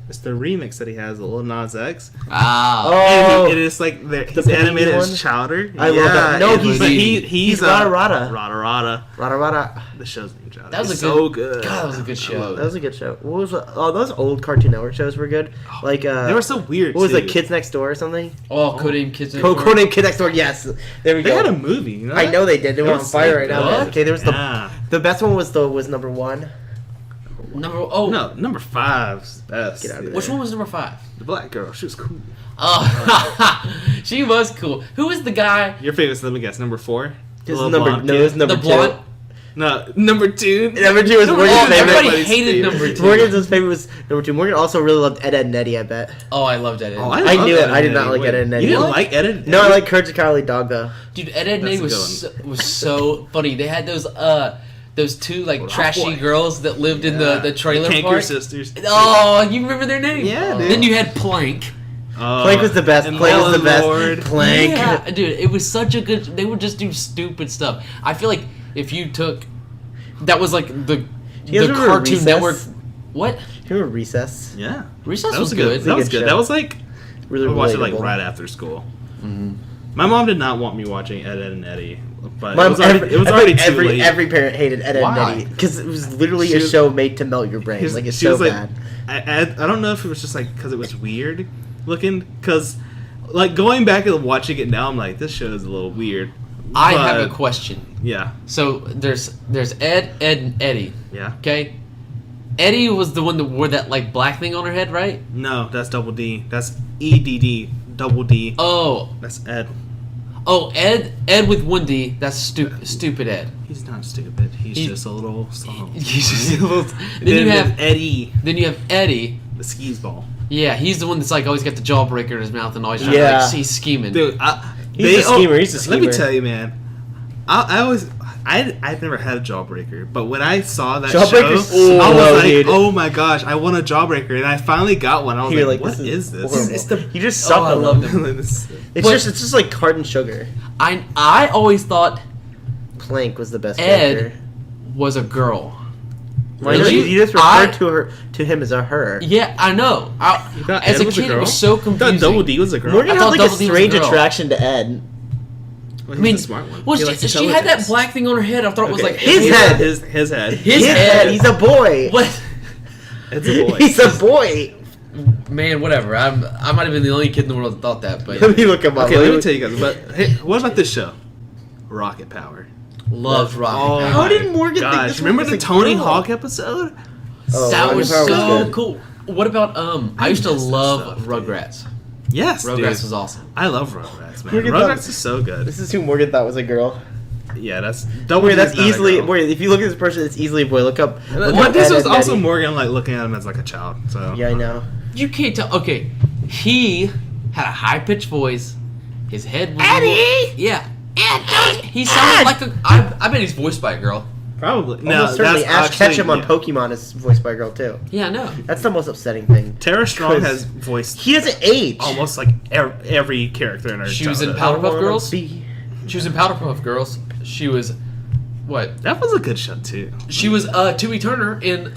Speaker 1: It's the remix that he has, the Lil Nas X.
Speaker 3: Ah.
Speaker 2: Oh,
Speaker 1: And it is like he's
Speaker 2: Panini
Speaker 1: animated
Speaker 2: one?
Speaker 1: as Chowder.
Speaker 2: I love that. No,
Speaker 1: and-
Speaker 2: he's-
Speaker 1: but
Speaker 2: he's
Speaker 1: he's
Speaker 2: Rada Rada.
Speaker 1: Rada Rada.
Speaker 2: Rada Rada.
Speaker 1: The show's named Chowder.
Speaker 3: That was
Speaker 1: It's
Speaker 3: a
Speaker 1: so good.
Speaker 3: God, that was a good
Speaker 1: I
Speaker 3: show.
Speaker 1: love it.
Speaker 2: That was a good show. What was those old Cartoon Network shows were good. Like
Speaker 1: They were so weird.
Speaker 2: what was
Speaker 1: too.
Speaker 2: like Kids Next Door or something?
Speaker 3: Oh, Codename Kids.
Speaker 2: Codename Kid Next Door. Yes, there we
Speaker 1: They
Speaker 2: go.
Speaker 1: had a movie. You know
Speaker 2: I
Speaker 1: that?
Speaker 2: know they did. They
Speaker 1: It
Speaker 2: were on
Speaker 1: was
Speaker 2: fire
Speaker 1: so
Speaker 2: right now.
Speaker 1: good.
Speaker 2: man. Okay, there was
Speaker 1: Yeah.
Speaker 2: the best one was number 1.
Speaker 3: No,
Speaker 1: Number 5's best.
Speaker 2: Get out of
Speaker 1: dude.
Speaker 2: there.
Speaker 3: Which one was number 5?
Speaker 1: The black girl. She was cool.
Speaker 3: Oh, she was cool. Who was the guy?
Speaker 1: Your favorite? Let me guess. Number 4.
Speaker 2: This
Speaker 1: The
Speaker 2: is
Speaker 1: little
Speaker 2: number
Speaker 1: blonde
Speaker 2: no,
Speaker 1: kid?
Speaker 2: this is number
Speaker 3: The
Speaker 2: 2.
Speaker 3: blonde.
Speaker 1: No, number 2.
Speaker 2: Number 2 is
Speaker 1: Number
Speaker 2: Morgan's
Speaker 3: Oh,
Speaker 1: one,
Speaker 2: favorite.
Speaker 3: everybody
Speaker 1: everybody's
Speaker 3: hated
Speaker 1: favorite.
Speaker 3: number 2.
Speaker 2: Morgan's favorite was number 2. Morgan also really loved Ed, Edd, and Eddy, I bet.
Speaker 3: Oh, I loved Ed, Edd.
Speaker 1: Oh,
Speaker 2: I
Speaker 1: love
Speaker 2: knew it.
Speaker 1: Ed,
Speaker 2: I did
Speaker 1: Edd,
Speaker 2: not like
Speaker 1: Wait,
Speaker 2: Ed, Edd, and Eddy.
Speaker 1: You didn't
Speaker 3: What?
Speaker 1: like Ed, Edd?
Speaker 2: No, I like Courage the Cowardly Dog, though.
Speaker 3: Dude, Ed, Edd, and
Speaker 1: That's
Speaker 3: Eddy
Speaker 1: a
Speaker 3: was so funny. They had those two like
Speaker 1: Rock
Speaker 3: trashy
Speaker 1: Boy.
Speaker 3: girls that lived in the trailer
Speaker 1: Canker
Speaker 3: park.
Speaker 1: Sisters.
Speaker 3: Oh, you remember their name?
Speaker 1: Yeah, dude.
Speaker 3: Then you had Plank.
Speaker 2: Plank was the best.
Speaker 1: and
Speaker 2: Plank was the
Speaker 1: Ellen
Speaker 2: best.
Speaker 1: Lord.
Speaker 2: Plank.
Speaker 3: Yeah, dude, it was such a good. They would just do stupid stuff. I feel like if you took, that was like the
Speaker 2: you guys remember
Speaker 3: Cartoon
Speaker 2: Recess?
Speaker 3: Network. What?
Speaker 2: Remember Recess?
Speaker 1: Yeah.
Speaker 3: Recess
Speaker 1: That
Speaker 3: was
Speaker 1: was
Speaker 3: good.
Speaker 1: good. That was
Speaker 2: good
Speaker 1: good.
Speaker 2: show.
Speaker 1: That was like
Speaker 2: Really
Speaker 1: I watched it like
Speaker 2: relatable.
Speaker 1: right after school.
Speaker 3: Mm-hmm.
Speaker 1: My mom did not want me watching Ed, Edd, and Eddy, but
Speaker 2: Mom,
Speaker 1: it was already,
Speaker 2: I
Speaker 1: already
Speaker 2: think
Speaker 1: too late.
Speaker 2: every parent hated Ed, Edd, and
Speaker 3: Why?
Speaker 2: Eddy because it was literally
Speaker 1: She
Speaker 2: a
Speaker 1: was-
Speaker 2: show made to melt your brain.
Speaker 1: Here's-
Speaker 2: Like it's
Speaker 1: she
Speaker 2: so
Speaker 1: was like,
Speaker 2: bad.
Speaker 1: I don't know if it was just like because it was weird looking. Because like going back and watching it now, I'm like, this show is a little weird.
Speaker 3: I have a
Speaker 1: But,
Speaker 3: question.
Speaker 1: Yeah,
Speaker 3: So there's Ed, and Eddie.
Speaker 1: yeah.
Speaker 3: Okay. Eddie was the one that wore that like black thing on her head, right?
Speaker 1: No, that's Double D. That's EDD. Double D.
Speaker 3: Oh,
Speaker 1: That's Ed.
Speaker 3: Ed with one D. That's stupid Ed.
Speaker 1: He's not stupid. He's just a little slow.
Speaker 3: He's just a little.
Speaker 1: Then you have Eddie.
Speaker 3: Then you have Eddie.
Speaker 1: The skis ball.
Speaker 3: Yeah, he's the one that's like always got the jawbreaker in his mouth and always trying to like he's scheming.
Speaker 1: Dude,
Speaker 2: he's a schemer. He's a schemer.
Speaker 1: Let me tell you, man. I've never had a jawbreaker, but when I saw that
Speaker 2: Jawbreaker's
Speaker 1: show, I was like,
Speaker 2: dude.
Speaker 1: oh my gosh, I want a jawbreaker, and I finally got one. I was
Speaker 2: You're
Speaker 1: like,
Speaker 2: like,
Speaker 1: what is this?
Speaker 2: horrible. You just suck
Speaker 3: I
Speaker 2: on
Speaker 3: loved
Speaker 2: them.
Speaker 3: him.
Speaker 2: It's just like carton sugar.
Speaker 3: I always thought
Speaker 2: Plank was the best
Speaker 3: Ed
Speaker 2: character.
Speaker 3: was a girl.
Speaker 2: Why not? You just referred to him as a her.
Speaker 3: Yeah, I know. As a kid, it was so
Speaker 1: I
Speaker 3: confusing.
Speaker 1: thought Double D was a girl.
Speaker 2: Morgan
Speaker 3: I
Speaker 2: had
Speaker 3: thought
Speaker 2: like a
Speaker 3: Double D was a
Speaker 2: strange
Speaker 3: girl.
Speaker 2: attraction to Ed.
Speaker 1: Well,
Speaker 3: I mean,
Speaker 1: he's a smart one.
Speaker 3: well,
Speaker 1: He likes
Speaker 3: she had that
Speaker 1: intelligence.
Speaker 3: black thing on her head. I thought it was like
Speaker 2: His
Speaker 3: hair.
Speaker 2: head.
Speaker 1: His head.
Speaker 3: His
Speaker 2: head.
Speaker 3: head.
Speaker 2: He's a boy.
Speaker 3: What?
Speaker 1: It's a boy.
Speaker 2: He's a boy.
Speaker 3: Man, whatever. I might have been the only kid in the world that thought that, but
Speaker 2: Let me look him up.
Speaker 1: Okay, let me tell you guys. But hey, what about this show? Rocket Power.
Speaker 3: loved Rocket
Speaker 1: Oh
Speaker 3: Power.
Speaker 2: How
Speaker 1: my
Speaker 2: did Morgan think
Speaker 1: gosh!
Speaker 2: this
Speaker 1: Remember
Speaker 2: one
Speaker 1: the
Speaker 2: was a
Speaker 1: Tony
Speaker 2: girl?
Speaker 1: Hawk episode?
Speaker 2: Oh,
Speaker 3: That
Speaker 2: Rocket
Speaker 3: was
Speaker 2: Power
Speaker 3: so
Speaker 2: good.
Speaker 3: cool. What about I used to
Speaker 1: miss that
Speaker 3: love
Speaker 1: stuff,
Speaker 3: Rugrats.
Speaker 1: Yes,
Speaker 3: Rugrats
Speaker 1: dude.
Speaker 3: was awesome.
Speaker 1: I love Rugrats, man.
Speaker 2: Morgan
Speaker 1: Rugrats
Speaker 2: thought-
Speaker 1: is so good.
Speaker 2: This is who Morgan thought was a girl.
Speaker 1: Yeah, that's
Speaker 2: Don't worry, that's
Speaker 1: D's not a
Speaker 2: easily.
Speaker 1: girl.
Speaker 2: Morgan, if you look at this person, it's easily a boy. Look up.
Speaker 1: But this
Speaker 2: Ed,
Speaker 1: was
Speaker 2: Ed,
Speaker 1: also
Speaker 2: Eddie.
Speaker 1: Morgan like looking at him as like a child. So
Speaker 2: Yeah, I know.
Speaker 3: You can't tell. Okay, he had a high pitched voice. His head was
Speaker 2: Eddie!
Speaker 3: Yeah, Ed. He sounded like a. I bet he's voiced by a girl.
Speaker 1: probably
Speaker 2: Almost certainly.
Speaker 1: that's
Speaker 2: Ash
Speaker 1: actually-
Speaker 2: Ketchum on
Speaker 1: yeah.
Speaker 2: Pokemon is voiced by a girl too.
Speaker 3: Yeah, I know.
Speaker 2: That's the most upsetting thing.
Speaker 1: Tara Strong
Speaker 2: 'Cause
Speaker 1: has voiced
Speaker 2: He doesn't age.
Speaker 1: almost like every character in her.
Speaker 3: She was in
Speaker 1: childhood.
Speaker 3: Powerpuff Girls.
Speaker 2: Be-
Speaker 3: She was in Powderpuff Girls. She was what?
Speaker 1: That was a good show too.
Speaker 3: She was Tui Turner in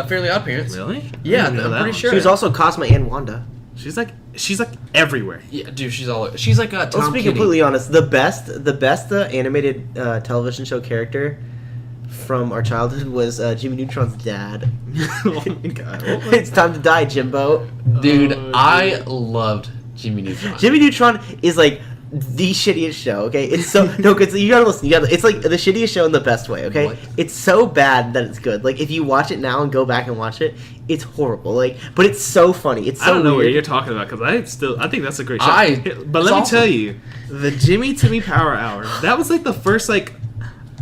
Speaker 3: Fairly Odd Parents.
Speaker 1: Really?
Speaker 3: Yeah,
Speaker 1: I didn't know
Speaker 3: I'm
Speaker 1: that
Speaker 3: pretty
Speaker 1: one.
Speaker 3: sure.
Speaker 2: She was also Cosmo and Wanda.
Speaker 1: She's like everywhere.
Speaker 3: Yeah, dude, she's like a
Speaker 2: Let's
Speaker 3: Tom
Speaker 2: be
Speaker 3: Kenny.
Speaker 2: completely honest. The best animated television show character from our childhood was Jimmy Neutron's dad.
Speaker 1: Oh my god.
Speaker 2: It's time to die, Jimbo.
Speaker 3: Dude,
Speaker 1: Oh,
Speaker 3: I
Speaker 1: dude.
Speaker 3: loved Jimmy Neutron.
Speaker 2: Jimmy Neutron is like the shittiest show. Okay, it's so no, cause you gotta listen. It's like the shittiest show in the best way. Okay,
Speaker 3: What?
Speaker 2: it's so bad that it's good. Like if you watch it now and go back and watch it, it's horrible. Like, but it's so funny. It's so
Speaker 1: I don't know what
Speaker 2: weird.
Speaker 1: you're talking about because I think that's a great show. But
Speaker 3: it's
Speaker 1: let me
Speaker 3: awesome.
Speaker 1: tell you, the Jimmy Timmy Power Hour. That was like the first like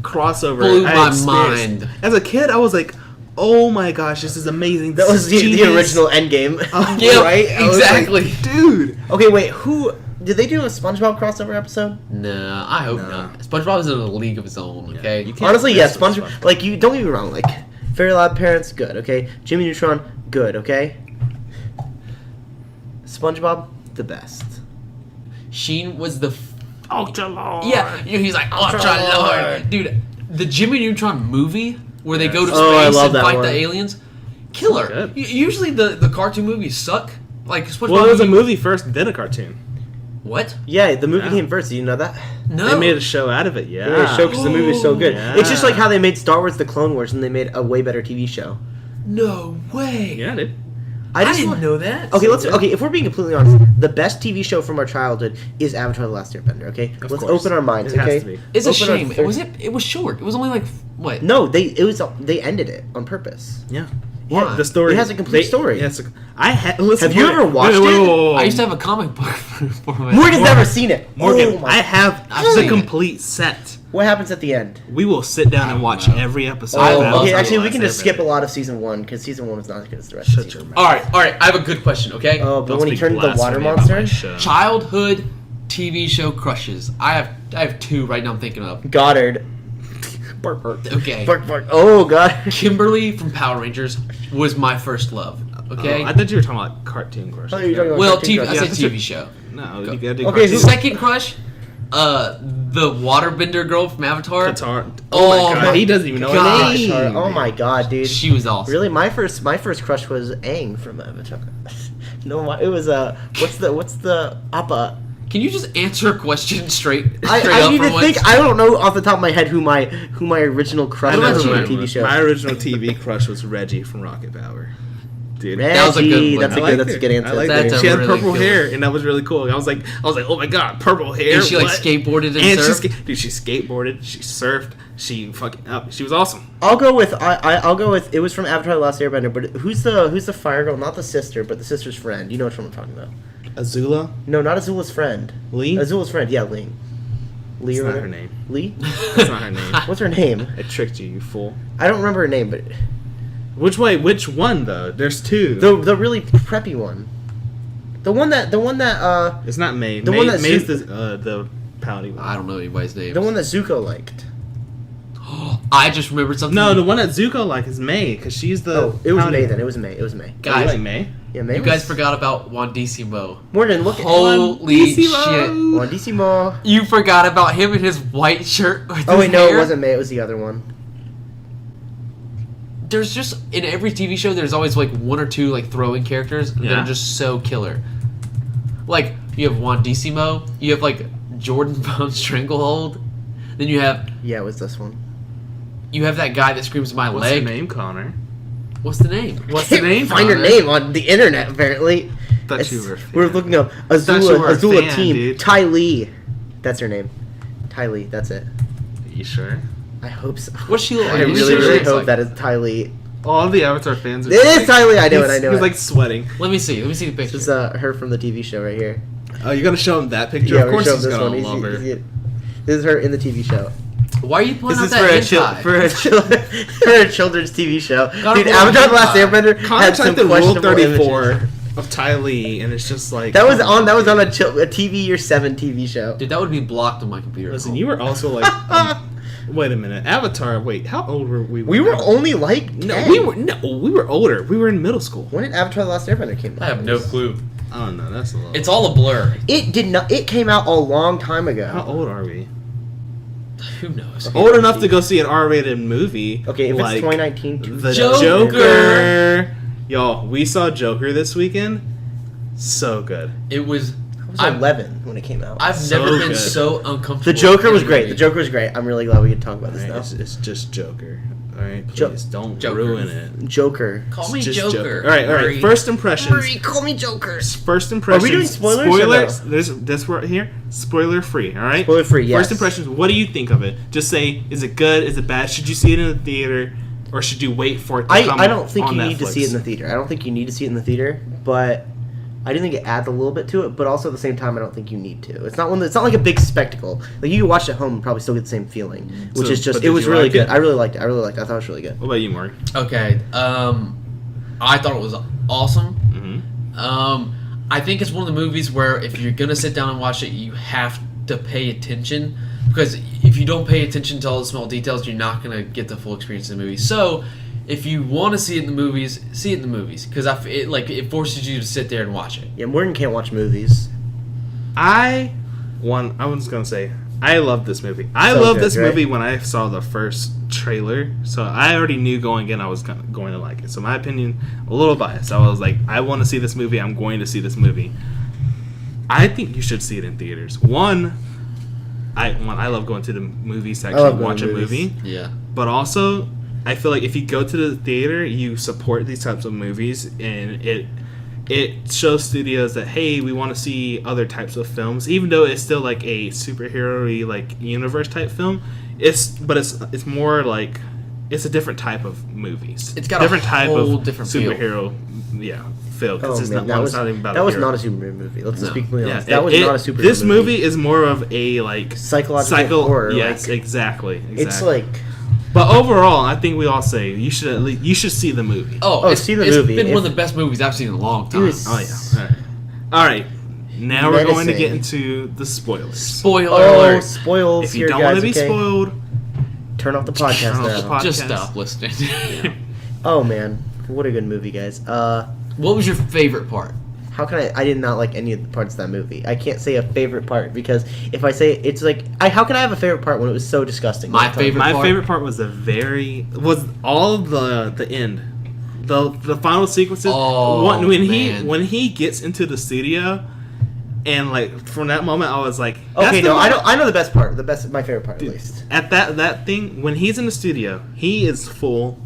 Speaker 1: crossover.
Speaker 3: Blew
Speaker 1: I
Speaker 3: my
Speaker 1: experienced.
Speaker 3: mind.
Speaker 1: As a kid, I was like, "Oh my gosh, this is amazing."
Speaker 2: That was the
Speaker 1: Genius.
Speaker 2: original Endgame.
Speaker 1: Oh,
Speaker 3: Yeah,
Speaker 1: right? I was
Speaker 3: exactly.
Speaker 1: like, dude.
Speaker 2: Okay, wait. Who did they do a SpongeBob crossover episode?
Speaker 3: No, I hope
Speaker 1: No.
Speaker 3: not. SpongeBob is in a league of his own. Okay.
Speaker 1: you can't
Speaker 2: Honestly, yes.
Speaker 1: mess with
Speaker 2: SpongeBob. Like you don't get me wrong. Like Very Loud Parents, good. Okay. Jimmy Neutron, good. Okay. SpongeBob, the best.
Speaker 3: Sheen was the.
Speaker 1: Ultra Lord.
Speaker 3: Yeah, he's like Ultra Lord, dude. The Jimmy Neutron movie where they go to
Speaker 2: Oh, I
Speaker 3: space
Speaker 2: love
Speaker 3: and
Speaker 2: that
Speaker 3: fight
Speaker 2: one.
Speaker 3: the aliens, killer.
Speaker 1: good.
Speaker 3: Usually the cartoon movies suck. Like SpongeBob.
Speaker 1: Well, it was a movie first, then a cartoon.
Speaker 3: What?
Speaker 2: Yeah, the movie
Speaker 1: Yeah.
Speaker 2: came first. Do you know that?
Speaker 3: No.
Speaker 1: They made a show out of it. Yeah.
Speaker 2: They made a show because the movie was so good.
Speaker 1: Yeah.
Speaker 2: It's just like how they made Star Wars: The Clone Wars, and they made a way better TV show.
Speaker 3: No way.
Speaker 1: Yeah, dude.
Speaker 3: I
Speaker 2: just
Speaker 3: didn't
Speaker 2: want-
Speaker 3: know that.
Speaker 2: Okay, let's.
Speaker 1: did.
Speaker 2: Okay, if we're being completely honest, the best TV show from our childhood is Avatar: The Last Airbender. Okay,
Speaker 1: Of
Speaker 2: let's
Speaker 1: course.
Speaker 2: open our minds.
Speaker 1: It has
Speaker 2: Okay,
Speaker 1: to be.
Speaker 3: It's a
Speaker 2: Open our
Speaker 3: shame.
Speaker 2: thir-
Speaker 3: It was short. It was only like what?
Speaker 2: No, they ended it on purpose.
Speaker 1: Yeah.
Speaker 3: Why?
Speaker 1: The story.
Speaker 2: It has a complete story.
Speaker 1: Yes. Listen.
Speaker 2: Have you ever watched it?
Speaker 3: I used to have a comic book for my.
Speaker 2: Morgan's never seen it.
Speaker 1: Morgan,
Speaker 2: Oh my-
Speaker 1: I have
Speaker 3: I've
Speaker 1: the
Speaker 3: seen it.
Speaker 1: complete set.
Speaker 2: What happens at the end?
Speaker 1: We will sit down and watch every episode.
Speaker 3: I
Speaker 1: of
Speaker 3: love
Speaker 2: okay,
Speaker 1: Avatar:
Speaker 2: actually,
Speaker 1: The
Speaker 2: we can
Speaker 1: Last
Speaker 2: just skip a
Speaker 1: Airbender.
Speaker 2: lot of season 1 because season 1 was not as good as the rest
Speaker 1: Shut
Speaker 2: of
Speaker 1: your
Speaker 2: season.
Speaker 1: mouth.
Speaker 3: All right. I have a good question. Okay.
Speaker 2: Oh, but
Speaker 1: Don't
Speaker 2: when he
Speaker 1: speak
Speaker 2: turned into the water
Speaker 1: blasphemy about my
Speaker 2: monster,
Speaker 1: show.
Speaker 3: Childhood TV show crushes. I have two right now. I'm thinking of.
Speaker 2: Goddard.
Speaker 1: Bark, bark.
Speaker 3: Okay.
Speaker 2: Bark, bark. Oh god.
Speaker 3: Kimberly from Power Rangers was my first love. Okay.
Speaker 1: I thought you were talking about cartoon crush.
Speaker 2: Oh, you're talking about
Speaker 3: well,
Speaker 2: cartoon
Speaker 3: TV. I
Speaker 2: crush.
Speaker 3: said
Speaker 1: that's your-
Speaker 3: TV show.
Speaker 1: No, you gotta do
Speaker 2: Okay,
Speaker 1: cartoon.
Speaker 3: Second crush, the waterbender girl from Avatar.
Speaker 1: Qatar.
Speaker 3: Oh
Speaker 1: Oh my
Speaker 3: my
Speaker 1: god, he doesn't even know her
Speaker 3: gosh.
Speaker 1: name.
Speaker 2: Oh my god, dude.
Speaker 3: She was awesome.
Speaker 2: Really, my first crush was Aang from Avatar. No, it was what's the Appa?
Speaker 3: Can you just answer a question straight
Speaker 2: I
Speaker 3: up
Speaker 2: need
Speaker 3: for
Speaker 2: to
Speaker 3: once?
Speaker 2: think. I don't know off the top of my head who my original crush
Speaker 3: What about
Speaker 2: was from
Speaker 3: you?
Speaker 2: a TV show.
Speaker 1: My original TV crush was Reggie from Rocket Power. Dude,
Speaker 2: Reggie,
Speaker 3: That was a good one.
Speaker 2: That's
Speaker 3: I
Speaker 2: a
Speaker 1: liked
Speaker 2: good. That's a
Speaker 1: her.
Speaker 2: good answer.
Speaker 1: I liked
Speaker 3: That's
Speaker 1: her.
Speaker 3: a
Speaker 1: She had
Speaker 3: really
Speaker 1: purple
Speaker 3: good
Speaker 1: hair, and that was really cool. I was like, oh my god, purple hair.
Speaker 3: And she like
Speaker 1: what?
Speaker 3: skateboarded and,
Speaker 1: And
Speaker 3: surfed.
Speaker 1: she skateboarded, she surfed, she fucking up. She was awesome.
Speaker 2: I'll go with I'll go with it was from Avatar: The Last Airbender. But who's the fire girl? Not the sister, but the sister's friend. You know which one I'm talking about.
Speaker 1: Azula?
Speaker 2: No, not Azula's friend.
Speaker 1: Lee?
Speaker 2: Azula's friend, yeah, Ling. Lee
Speaker 1: That's
Speaker 2: or
Speaker 1: not
Speaker 2: whatever.
Speaker 1: her name.
Speaker 2: Lee?
Speaker 1: That's not her name.
Speaker 2: What's her name?
Speaker 1: I tricked you, you fool.
Speaker 2: I don't remember her name, but
Speaker 1: Which one though? There's two.
Speaker 2: the really preppy one. The one that
Speaker 1: It's not May.
Speaker 2: The
Speaker 1: May,
Speaker 2: one that
Speaker 1: May's
Speaker 2: Zu-
Speaker 1: the pouty one.
Speaker 3: I don't know anybody's name.
Speaker 2: the one that Zuko liked.
Speaker 3: I just remembered something.
Speaker 1: No, the one that Zuko like is May, because she's the.
Speaker 2: Oh, it was
Speaker 1: pouty
Speaker 2: May
Speaker 1: one.
Speaker 2: then. It was May. It was May.
Speaker 1: Oh, you
Speaker 3: Guys,
Speaker 1: like May?
Speaker 2: Yeah, May.
Speaker 3: you guys forgot about Wandissimo.
Speaker 2: Morgan, look at
Speaker 3: Holy shit!
Speaker 2: Wandissimo.
Speaker 3: You forgot about him in his white shirt. With
Speaker 2: Oh
Speaker 3: his
Speaker 2: wait, no,
Speaker 3: hair?
Speaker 2: it wasn't May. It was the other one.
Speaker 3: There's just in every TV show, there's always like one or two like throwing characters that
Speaker 1: Yeah.
Speaker 3: are just so killer. Like you have Wandissimo, you have like Jordan von Stranglehold, then you have
Speaker 2: Yeah, it was this one.
Speaker 3: that guy that screams my
Speaker 1: What's
Speaker 3: leg.
Speaker 1: her name, Connor?
Speaker 3: What's the name?
Speaker 1: What's the name?
Speaker 2: Find her
Speaker 1: Connor?
Speaker 2: name on the internet. Apparently,
Speaker 1: Thought you were a fan.
Speaker 2: We're looking up
Speaker 1: Thought you were a
Speaker 2: Azula
Speaker 1: fan,
Speaker 2: team.
Speaker 1: dude.
Speaker 2: Ty Lee, that's her name. Ty Lee, that's it.
Speaker 1: You sure?
Speaker 2: I hope so.
Speaker 3: What's she look like?
Speaker 2: I
Speaker 3: You
Speaker 2: really,
Speaker 3: sure
Speaker 2: really
Speaker 3: it's
Speaker 2: hope
Speaker 3: like-
Speaker 2: that is Ty Lee.
Speaker 1: All the Avatar fans are.
Speaker 2: It is Ty Lee. I know it. I know
Speaker 1: He's
Speaker 2: it.
Speaker 1: like sweating.
Speaker 3: Let me see. Let me see the
Speaker 2: This
Speaker 3: picture.
Speaker 2: is her from the TV show right here.
Speaker 1: Oh, you gotta show him that picture.
Speaker 2: Yeah,
Speaker 1: of course
Speaker 2: we're
Speaker 1: he's
Speaker 2: showing
Speaker 1: gonna
Speaker 2: this
Speaker 1: love
Speaker 2: one.
Speaker 1: her.
Speaker 2: This is her in the TV show.
Speaker 3: Why are you pulling
Speaker 1: This
Speaker 3: out
Speaker 1: is
Speaker 3: that
Speaker 1: for
Speaker 3: hentai?
Speaker 2: For a children's TV show.
Speaker 3: Gotta
Speaker 2: Dude,
Speaker 3: pull out
Speaker 2: Avatar: The Last
Speaker 3: hentai.
Speaker 2: Airbender
Speaker 1: Connor
Speaker 2: had some
Speaker 1: typed in Rule
Speaker 2: questionable
Speaker 1: 34
Speaker 2: images.
Speaker 1: of Ty Lee, and it's just like
Speaker 2: That was on a TV Year 7 TV show.
Speaker 3: Dude, that would be blocked on my computer.
Speaker 1: Listen, you were also like. Wait a minute, Avatar. Wait, how old were we?
Speaker 2: We were
Speaker 1: when
Speaker 2: only like
Speaker 1: No,
Speaker 2: 10.
Speaker 1: we were older. We were in middle school.
Speaker 2: When did Avatar: The Last Airbender came out?
Speaker 3: I have no clue.
Speaker 1: I don't know. That's a little.
Speaker 3: It's all a blur.
Speaker 2: It did not. It came out a long time ago.
Speaker 1: How old are we?
Speaker 3: Who knows?
Speaker 1: Old enough to go see an R-rated movie.
Speaker 2: Okay, if
Speaker 1: like
Speaker 2: it's 2019,
Speaker 1: The
Speaker 3: Joker.
Speaker 1: Joker. Y'all, we saw Joker this weekend. So good.
Speaker 3: It was.
Speaker 2: I was 11 when it came out.
Speaker 3: I've
Speaker 1: So
Speaker 3: never been
Speaker 1: good.
Speaker 3: so uncomfortable.
Speaker 2: The Joker
Speaker 3: in
Speaker 2: was
Speaker 3: a
Speaker 2: great.
Speaker 3: movie.
Speaker 2: The Joker was great. I'm really glad we could talk about this
Speaker 1: Alright,
Speaker 2: now.
Speaker 1: it's just Joker. All right,
Speaker 2: Jo-
Speaker 1: please don't
Speaker 3: Joker.
Speaker 1: ruin it.
Speaker 2: Joker.
Speaker 3: Call me
Speaker 1: It's just
Speaker 3: Joker.
Speaker 1: All right.
Speaker 3: Murray.
Speaker 1: First impressions.
Speaker 2: call me Joker.
Speaker 1: First impressions.
Speaker 2: Are we doing spoilers or
Speaker 1: Spoilers.
Speaker 2: no?
Speaker 1: There's this right here. Spoiler free. All right.
Speaker 2: Spoiler free, yes.
Speaker 1: First impressions. What do you think of it? Just say, is it good? Is it bad? Should you see it in the theater, or should you wait for it to come?
Speaker 2: I don't think
Speaker 1: on
Speaker 2: you need to
Speaker 1: Netflix?
Speaker 2: see it in the theater. I don't think you need to see it in the theater, but I do think it adds a little bit to it. But also at the same time, I don't think you need to. It's not one. It's not like a big spectacle. Like you can watch it at home and probably still get the same feeling, which
Speaker 1: So,
Speaker 2: is just.
Speaker 1: but
Speaker 2: It
Speaker 1: did
Speaker 2: was
Speaker 1: you
Speaker 2: really
Speaker 1: like
Speaker 2: good.
Speaker 1: it?
Speaker 2: I really liked it. I thought it was really good.
Speaker 1: What about you, Mark?
Speaker 3: Okay. I thought it was awesome.
Speaker 1: Mm-hmm.
Speaker 3: I think it's one of the movies where if you're gonna sit down and watch it, you have to pay attention, because if you don't pay attention to all the small details, you're not gonna get the full experience of the movie. So, if you want to see it in the movies, see it in the movies, because it forces you to sit there and watch it.
Speaker 2: Yeah, Morgan can't watch movies.
Speaker 1: I was gonna say I love this movie. I
Speaker 2: So
Speaker 1: love
Speaker 2: good,
Speaker 1: this
Speaker 2: right?
Speaker 1: movie when I saw the first trailer, so I already knew going in I was going to like it. So my opinion, a little biased. I was like, I want to see this movie. I'm going to see this movie. I think you should see it in theaters. I love going to the movie section
Speaker 2: love
Speaker 1: and
Speaker 2: going
Speaker 1: watch
Speaker 2: to
Speaker 1: a
Speaker 2: movies.
Speaker 1: movie,
Speaker 3: Yeah.
Speaker 1: but also I feel like if you go to the theater, you support these types of movies, and it shows studios that, hey, we want to see other types of films, even though it's still like a superhero-y like universe type film. It's more like it's a different type of movies.
Speaker 3: It's got a
Speaker 1: different type
Speaker 3: whole
Speaker 1: of
Speaker 3: different feel.
Speaker 1: superhero, feel. 'Cause
Speaker 2: Oh
Speaker 1: it's
Speaker 2: man,
Speaker 1: not, it's not even about
Speaker 2: that
Speaker 1: a
Speaker 2: was
Speaker 1: hero.
Speaker 2: not a superhero movie. Let's
Speaker 3: No.
Speaker 2: just be completely
Speaker 1: Yeah,
Speaker 2: honest. That was not a superhero
Speaker 1: This
Speaker 2: movie.
Speaker 1: movie is more of a like
Speaker 2: Psychological horror,
Speaker 1: Yes,
Speaker 2: like-
Speaker 1: exactly.
Speaker 2: It's like
Speaker 1: But overall, I think we all say you should see the movie.
Speaker 2: Oh,
Speaker 3: it's,
Speaker 2: see the
Speaker 3: it's
Speaker 2: movie.
Speaker 3: been one of
Speaker 2: If-
Speaker 3: the best movies I've seen in a long time.
Speaker 2: Dude, it's-
Speaker 1: Oh yeah. All right. Now we're going to
Speaker 2: Menacing.
Speaker 1: get into the spoilers.
Speaker 3: Spoiler
Speaker 2: oh,
Speaker 3: alert!
Speaker 2: spoils
Speaker 1: If you
Speaker 2: here,
Speaker 1: don't
Speaker 2: guys.
Speaker 1: want to be
Speaker 2: okay?
Speaker 1: spoiled,
Speaker 2: Turn off the podcast
Speaker 1: Turn off
Speaker 2: now.
Speaker 1: the podcast.
Speaker 3: Just stop listening.
Speaker 2: Oh man, what a good movie, guys.
Speaker 3: What was your favorite part?
Speaker 2: How can I did not like any of the parts of that movie. I can't say a favorite part because if I say it's like how can I have a favorite part when it was so disgusting?
Speaker 3: My favorite
Speaker 1: my
Speaker 3: part?
Speaker 1: favorite part was all of the end, the final sequences.
Speaker 3: Oh, man.
Speaker 1: when he gets into the studio, and like from that moment I was like,
Speaker 2: Okay,
Speaker 1: that's the
Speaker 2: no,
Speaker 1: moment-
Speaker 2: I know the best part. My favorite part
Speaker 1: Dude,
Speaker 2: at least.
Speaker 1: At that thing when he's in the studio, he is full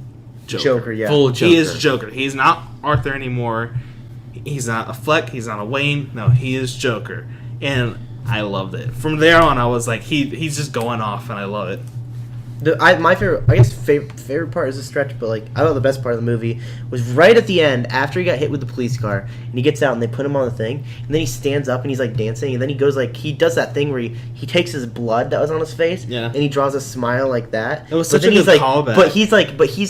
Speaker 1: Joker.
Speaker 2: Yeah.
Speaker 3: Full Joker.
Speaker 1: He is Joker. He's not Arthur anymore. He's not a Fleck. He's not a Wayne. No, he is Joker. And I loved it. From there on, I was like, he's just going off, and I love it.
Speaker 2: My favorite, I guess favorite part is a stretch, but like I thought the best part of the movie was right at the end after he got hit with the police car and he gets out and they put him on the thing and then he stands up and he's like dancing and then he goes like he does that thing where he takes his blood that was on his face and he draws a smile like that.
Speaker 1: It was such a good callback.
Speaker 2: But he's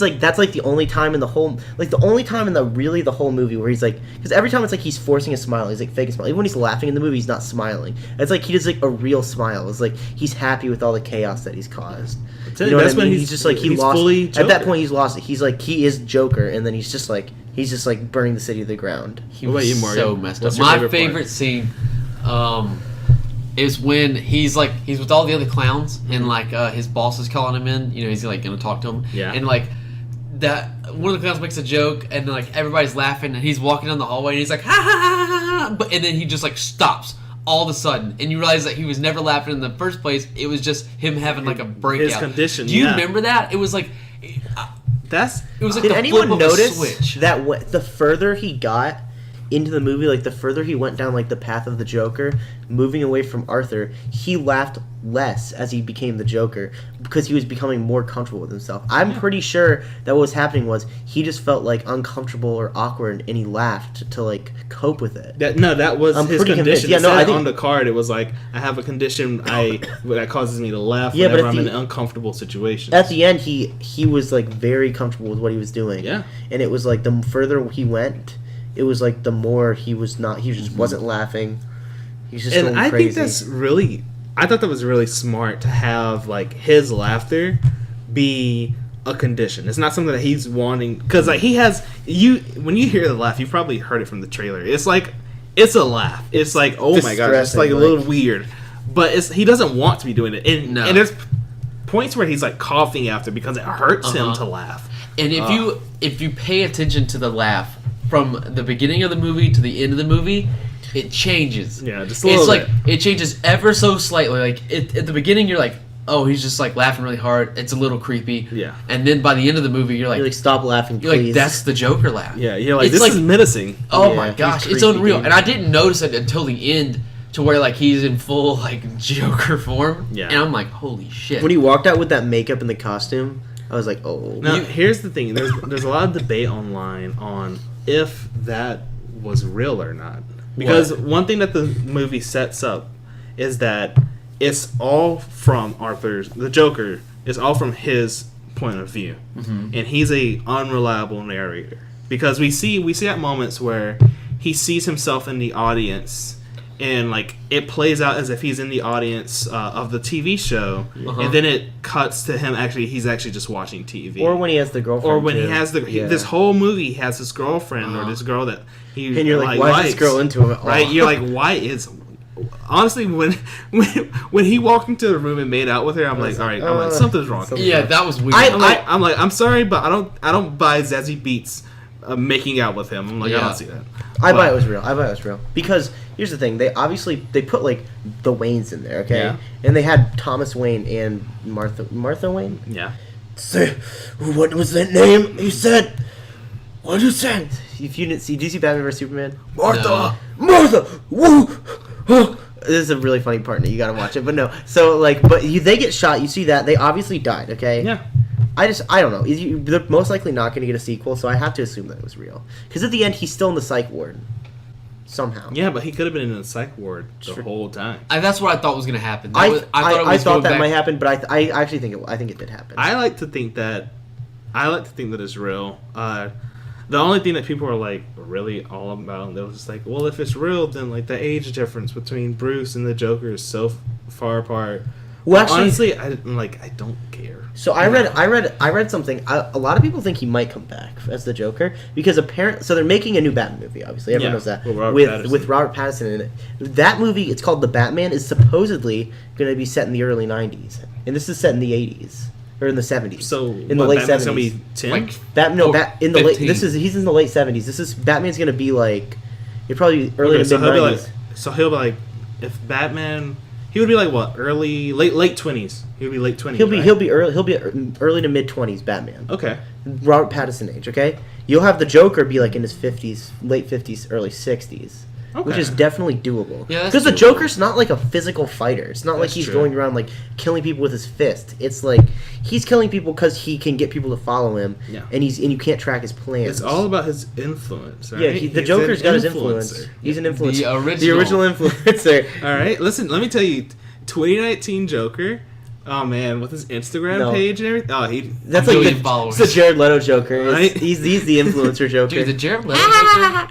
Speaker 2: like that's like the only time in the whole the whole movie where he's like because every time it's like he's forcing a smile, he's like faking a smile. Even when he's laughing in the movie, he's not smiling. It's like he does like a real smile. It's like he's happy with all the chaos that he's caused. You know
Speaker 1: that's
Speaker 2: what I mean?
Speaker 1: when
Speaker 2: he's just like he lost.
Speaker 1: Fully
Speaker 2: at that point, he's lost it. He's like he is Joker, and then he's just like burning the city to the ground.
Speaker 3: He was so messed up. My favorite scene is when he's with all the other clowns and like his boss is calling him in. You know, he's like gonna talk to him.
Speaker 1: Yeah.
Speaker 3: And like that one of the clowns makes a joke and like everybody's laughing and he's walking down the hallway and he's like ha ha ha ha ha, and then he just like stops. All of a sudden, and you realize that he was never laughing in the first place. It was just him having like a breakout.
Speaker 1: His condition.
Speaker 3: Do you remember that? It was like
Speaker 1: it was like
Speaker 2: Did
Speaker 3: the
Speaker 2: anyone
Speaker 3: flip of a
Speaker 2: notice
Speaker 3: switch.
Speaker 2: that the further he got into the movie, like the further he went down like the path of the Joker, moving away from Arthur, he laughed less as he became the Joker because he was becoming more comfortable with himself. I'm pretty sure that what was happening was he just felt like uncomfortable or awkward and he laughed to like cope with it.
Speaker 1: That was his condition.
Speaker 2: Yeah,
Speaker 1: I think on the card it was like I have a condition that causes me to laugh whenever I'm in an uncomfortable situation.
Speaker 2: At the end he was like very comfortable with what he was doing.
Speaker 1: Yeah.
Speaker 2: And it was like the further he went, it was like the more he just wasn't laughing. He's just going crazy.
Speaker 1: Think that's really I thought that was really smart to have like his laughter be a condition. It's not something that he's wanting because like he has when you hear the laugh, you've probably heard it from the trailer. It's like it's a laugh. It's like oh my gosh, it's like a little weird, but he doesn't want to be doing it. And there's points where he's like coughing after because it hurts him to laugh.
Speaker 3: And if you pay attention to the laugh from the beginning of the movie to the end of the movie, it changes.
Speaker 1: Yeah, just a little bit.
Speaker 3: It's like it changes ever so slightly. Like at the beginning, you're like, oh, he's just like laughing really hard. It's a little creepy.
Speaker 1: Yeah.
Speaker 3: And then by the end of the movie, you're like
Speaker 2: stop laughing, please.
Speaker 3: You're like, that's the Joker laugh.
Speaker 1: Yeah, you're like, this is menacing.
Speaker 3: Oh my gosh, it's unreal. And I didn't notice it until the end, to where like he's in full like Joker form. Yeah. And I'm like, holy shit.
Speaker 2: When he walked out with that makeup and the costume, I was like, oh.
Speaker 1: Now, here's the thing. There's a lot of debate online on if that was real or not. Because one thing that the movie sets up is that it's all from the Joker, it's all from his point of view. Mm-hmm. And he's a unreliable narrator. Because we see at moments where he sees himself in the audience and like it plays out as if he's in the audience of the TV show, and then it cuts to him he's actually just watching TV.
Speaker 2: Or when he has the girlfriend.
Speaker 1: Or when he has this whole movie he has this girlfriend or this girl that he
Speaker 2: and you're like why is this girl into him?
Speaker 1: Right? You're like why is honestly when he walked into the room and made out with her, I'm like all right, I'm like something's wrong.
Speaker 3: Yeah, that was weird.
Speaker 1: I'm like I'm sorry, but I don't buy Zazie Beetz making out with him. I'm like I don't see that.
Speaker 2: I buy it was real because here's the thing: they put like the Waynes in there, okay, and they had Thomas Wayne and Martha Wayne.
Speaker 1: Yeah.
Speaker 2: Say, what was that name? He said, what did you say? If you didn't see, did you see Batman vs Superman? Martha, woo. This is a really funny part. You gotta watch it, but no. So like, they get shot. You see that they obviously died. Okay.
Speaker 1: Yeah.
Speaker 2: I don't know. They're most likely not going to get a sequel, so I have to assume that it was real. Because at the end, he's still in the psych ward. Somehow.
Speaker 1: Yeah, but he could have been in the psych ward the whole time.
Speaker 3: That's what I thought was going to happen.
Speaker 2: I thought that might happen, but I actually think it did happen.
Speaker 1: I like to think that it's real. The only thing that people are like really all about, they're just like, well, if it's real, then like the age difference between Bruce and the Joker is so far apart. Well, actually, honestly, I don't care.
Speaker 2: So I read something. A lot of people think he might come back as the Joker because apparently, so they're making a new Batman movie. Obviously, everyone knows that with Robert Pattinson in it. That movie, it's called The Batman, is supposedly going to be set in the early '90s, and this is set in the '80s or in the '70s.
Speaker 1: So
Speaker 2: in the late '70s,
Speaker 1: gonna be 10?
Speaker 3: Like
Speaker 2: in the late. He's in the late '70s. Batman's going to be like it probably early to mid '90s.
Speaker 1: So he'll be like if Batman. He would be like what? Late 20s. He would be late 20s.
Speaker 2: He'll be early to mid 20s Batman.
Speaker 1: Okay.
Speaker 2: Robert Pattinson age, okay? You'll have the Joker be like in his 50s, late 50s, early 60s. which is definitely doable.
Speaker 3: Yeah, that's
Speaker 2: because the
Speaker 3: doable.
Speaker 2: Joker's not like a physical fighter. It's not like
Speaker 1: That's
Speaker 2: he's
Speaker 1: true.
Speaker 2: going around like killing people with his fist. It's like he's killing people because he can get people to follow him,
Speaker 1: Yeah.
Speaker 2: and you can't track his plans.
Speaker 1: It's all about his influence, right?
Speaker 2: the
Speaker 1: He's
Speaker 2: Joker's
Speaker 1: an
Speaker 2: got his
Speaker 1: influencer.
Speaker 2: influence. He's an influencer.
Speaker 3: The original.
Speaker 2: Influencer.
Speaker 1: All right, listen. Let me tell you, 2019 Joker. Oh man, with his Instagram
Speaker 2: No.
Speaker 1: page and everything. Oh,
Speaker 2: That's
Speaker 3: A
Speaker 2: like
Speaker 3: million followers.
Speaker 2: it's the Jared Leto Joker. It's-
Speaker 1: Right?
Speaker 2: He's the influencer Joker.
Speaker 3: Dude, the Jared Leto Joker.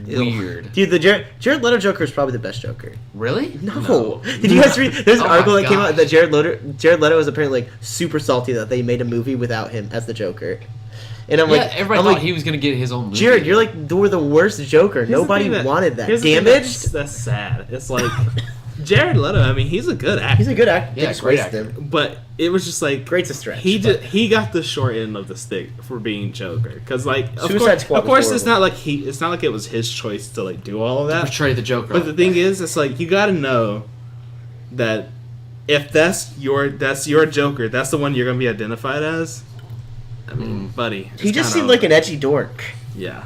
Speaker 3: Weird.
Speaker 2: Dude, the Jared Leto Joker is probably the best Joker.
Speaker 3: Really?
Speaker 2: No. Did you guys read? There's an
Speaker 3: Oh
Speaker 2: article
Speaker 3: my
Speaker 2: that came out
Speaker 3: gosh.
Speaker 2: that Jared Leto was apparently like super salty that they made a movie without him as the Joker. And I'm
Speaker 3: Yeah,
Speaker 2: like,
Speaker 3: everybody
Speaker 2: I'm
Speaker 3: thought
Speaker 2: like,
Speaker 3: he was gonna get his own movie.
Speaker 2: Jared, you're like we're the worst Joker.
Speaker 1: Here's the
Speaker 2: Nobody
Speaker 1: thing
Speaker 2: wanted that.
Speaker 1: here's the thing
Speaker 2: Damaged.
Speaker 1: That's sad. It's like Jared Leto. I mean, he's a good actor.
Speaker 2: He's a good actor.
Speaker 3: Yeah,
Speaker 2: They just
Speaker 3: great
Speaker 2: wasted
Speaker 3: actor.
Speaker 2: him.
Speaker 1: But it was just like
Speaker 2: Great's a stretch.
Speaker 1: He got the short end of the stick for being Joker because like
Speaker 2: Suicide Squad
Speaker 1: of course
Speaker 2: was
Speaker 1: it's not like it was his choice to like do all of that.
Speaker 3: portray the Joker.
Speaker 1: But the thing is, it's like you got to know that if that's your Joker, that's the one you're gonna be identified as. I mean, buddy,
Speaker 2: He
Speaker 1: it's
Speaker 2: just
Speaker 1: kinda
Speaker 2: seemed like
Speaker 1: over.
Speaker 2: an edgy dork.
Speaker 1: Yeah.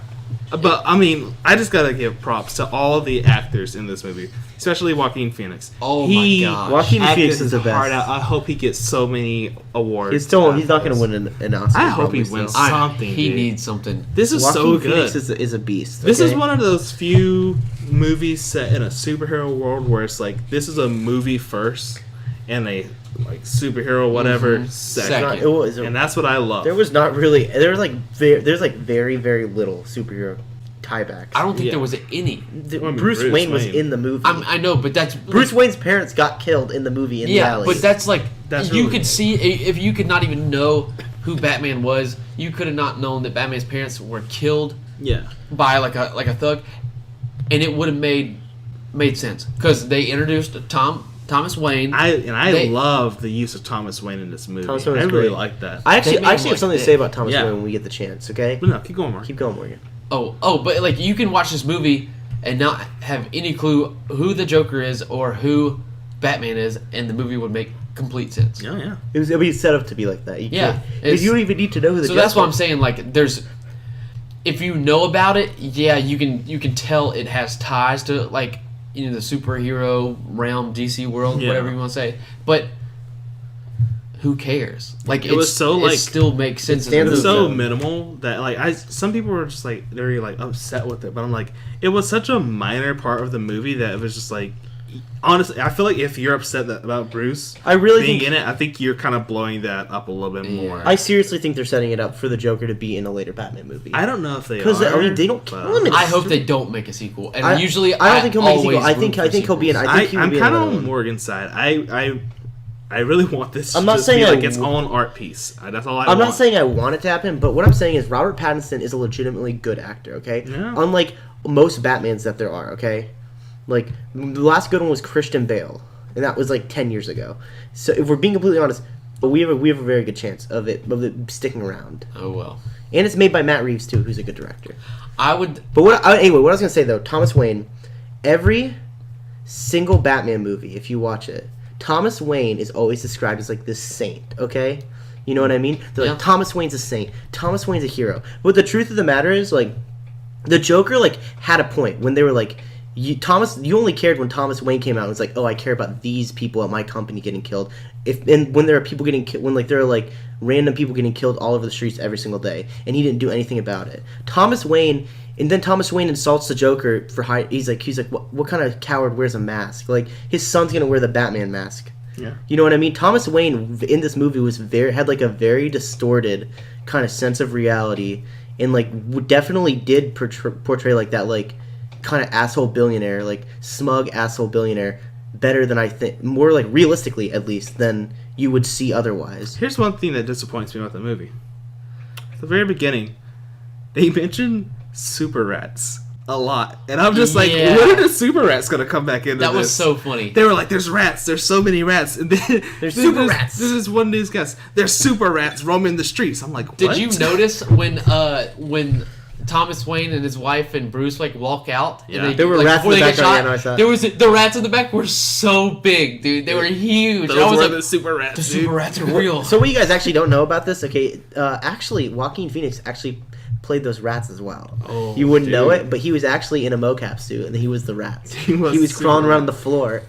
Speaker 1: But I mean, I just gotta give props to all of the actors in this movie, especially Joaquin Phoenix.
Speaker 3: Oh
Speaker 1: He
Speaker 3: my gosh.
Speaker 2: Joaquin
Speaker 1: acted
Speaker 2: Phoenix is
Speaker 1: his
Speaker 2: the
Speaker 1: heart
Speaker 2: best.
Speaker 1: out. I hope he gets so many awards.
Speaker 2: He's not
Speaker 1: after
Speaker 2: going to
Speaker 1: this.
Speaker 2: win an Oscar.
Speaker 1: I hope he
Speaker 2: probably
Speaker 1: wins.
Speaker 2: still.
Speaker 1: something,
Speaker 3: He
Speaker 1: dude.
Speaker 3: needs something.
Speaker 1: This is
Speaker 2: Joaquin
Speaker 1: so
Speaker 2: Phoenix
Speaker 1: good.
Speaker 2: is a beast.
Speaker 1: This is
Speaker 2: okay?
Speaker 1: one of those few movies set in a superhero world where it's like this is a movie first and a like superhero whatever
Speaker 3: Mhm.
Speaker 1: second.
Speaker 2: Not- it was a-
Speaker 1: And that's what I love.
Speaker 2: There was not really. There was like there's like very very little superhero tiebacks.
Speaker 3: I don't think
Speaker 1: Yeah.
Speaker 3: there was any.
Speaker 2: Bruce Wayne was in the movie.
Speaker 3: I know, but that's
Speaker 2: Bruce Wayne's parents got killed in the movie in the
Speaker 3: Yeah,
Speaker 2: alley.
Speaker 3: but that's like
Speaker 1: That's
Speaker 3: you
Speaker 1: really
Speaker 3: could
Speaker 1: good.
Speaker 3: see if you could not even know who Batman was, you could have not known that Batman's parents were killed
Speaker 1: yeah.
Speaker 3: by like a thug, and it would have made sense because they introduced Thomas Wayne.
Speaker 1: I love the use of Thomas Wayne in this movie.
Speaker 2: Thomas Wayne was
Speaker 1: I really
Speaker 2: great.
Speaker 1: like that.
Speaker 2: I actually
Speaker 3: They made him
Speaker 2: have
Speaker 3: like
Speaker 2: something to
Speaker 3: this.
Speaker 2: say about Thomas
Speaker 1: Yeah.
Speaker 2: Wayne when we get the chance. Okay,
Speaker 1: But no, keep going, Mark.
Speaker 2: keep going, Morgan.
Speaker 3: but like you can watch this movie and not have any clue who the Joker is or who Batman is, and the movie would make complete sense.
Speaker 1: Yeah, yeah.
Speaker 2: It'll be set up to be like that. You
Speaker 3: Yeah,
Speaker 2: can't-
Speaker 3: it's-
Speaker 2: you don't even need to know who the.
Speaker 3: So that's
Speaker 2: Joker
Speaker 3: what I'm
Speaker 2: is.
Speaker 3: saying. Like, there's, if you know about it, yeah, you can tell it has ties to like the superhero realm, DC world,
Speaker 1: Yeah.
Speaker 3: whatever you want to say. But who cares? Like,
Speaker 1: It was so, like-
Speaker 3: it still makes sense.
Speaker 2: stands
Speaker 3: as
Speaker 1: It's
Speaker 3: a movie.
Speaker 1: so
Speaker 2: Yeah.
Speaker 1: minimal that like some people were just like very like upset with it, but I'm like it was such a minor part of the movie that it was just like honestly I feel like if you're upset about Bruce
Speaker 2: I really
Speaker 1: being
Speaker 2: think.
Speaker 1: in it, I think you're kind of blowing that up a little bit more.
Speaker 2: I seriously think they're setting it up for the Joker to be in a later Batman movie.
Speaker 1: I don't know if they
Speaker 2: Because
Speaker 1: are.
Speaker 2: I mean, they don't
Speaker 1: but
Speaker 2: kill him in
Speaker 3: I hope they don't make a sequel. And
Speaker 2: I-
Speaker 3: usually,
Speaker 2: I don't think he'll make a sequel.
Speaker 3: always
Speaker 2: I think
Speaker 3: root for
Speaker 2: he'll be in.
Speaker 3: sequels.
Speaker 2: I think he will
Speaker 1: I'm
Speaker 2: be in
Speaker 1: kind of
Speaker 2: another
Speaker 1: on
Speaker 2: one.
Speaker 1: Morgan's side. I really want this.
Speaker 2: I'm
Speaker 1: to
Speaker 2: not
Speaker 1: just
Speaker 2: saying
Speaker 1: be
Speaker 2: I
Speaker 1: like its
Speaker 2: w-
Speaker 1: own art piece. That's all I
Speaker 2: I'm
Speaker 1: want.
Speaker 2: not saying I want it to happen, but what I'm saying is Robert Pattinson is a legitimately good actor. Okay,
Speaker 1: Yeah.
Speaker 2: unlike most Batmans that there are. Okay, like the last good one was Christian Bale, and that was like 10 years ago. So if we're being completely honest, but we have a very good chance of it sticking around.
Speaker 3: Oh well.
Speaker 2: And it's made by Matt Reeves too, who's a good director.
Speaker 3: I would.
Speaker 2: But anyway, what I was gonna say though, Thomas Wayne, every single Batman movie, if you watch it, Thomas Wayne is always described as like this saint. Okay, you know what I mean? They're like
Speaker 3: Yeah.
Speaker 2: Thomas Wayne's a saint. Thomas Wayne's a hero. But the truth of the matter is, like, the Joker like had a point when they were like. You only cared when Thomas Wayne came out. It was like, oh, I care about these people at my company getting killed. When there are people getting killed, when like there are like random people getting killed all over the streets every single day, and he didn't do anything about it. Thomas Wayne insults the Joker for he's like what kind of coward wears a mask? Like his son's gonna wear the Batman mask.
Speaker 1: Yeah.
Speaker 2: You know what I mean? Thomas Wayne in this movie had like a very distorted kind of sense of reality, and like definitely did portray like that like kind of asshole billionaire, like smug asshole billionaire, better than I think, more like realistically at least than you would see otherwise.
Speaker 1: Here's one thing that disappoints me about the movie. At the very beginning, they mentioned super rats a lot, and I'm just like,
Speaker 3: Yeah.
Speaker 1: when are the super rats gonna come back into
Speaker 3: That
Speaker 1: this?
Speaker 3: was so funny.
Speaker 1: They were like, "There's rats. There's so many rats." And then
Speaker 2: There's super rats.
Speaker 1: This is one newscast. There's super rats roaming the streets. I'm like, what?
Speaker 3: Did you notice when Thomas Wayne and his wife and Bruce like walk out?
Speaker 1: Yeah.
Speaker 3: And
Speaker 2: There were rats in
Speaker 3: before
Speaker 2: the
Speaker 3: they get
Speaker 2: background,
Speaker 3: shot,
Speaker 2: yeah, no, I saw it.
Speaker 3: there was the rats in the back were so big, dude. They were huge.
Speaker 1: Those
Speaker 3: I was
Speaker 1: were
Speaker 3: like,
Speaker 1: the super rats.
Speaker 3: the
Speaker 1: dude.
Speaker 3: super rats are real.
Speaker 2: So what you guys actually don't know about this? Okay, actually, Joaquin Phoenix actually played those rats as well.
Speaker 3: Oh,
Speaker 2: you wouldn't know
Speaker 1: dude.
Speaker 2: it, but he was actually in a mocap suit, and he was the rats.
Speaker 1: He was
Speaker 2: crawling
Speaker 1: super
Speaker 2: around the floor.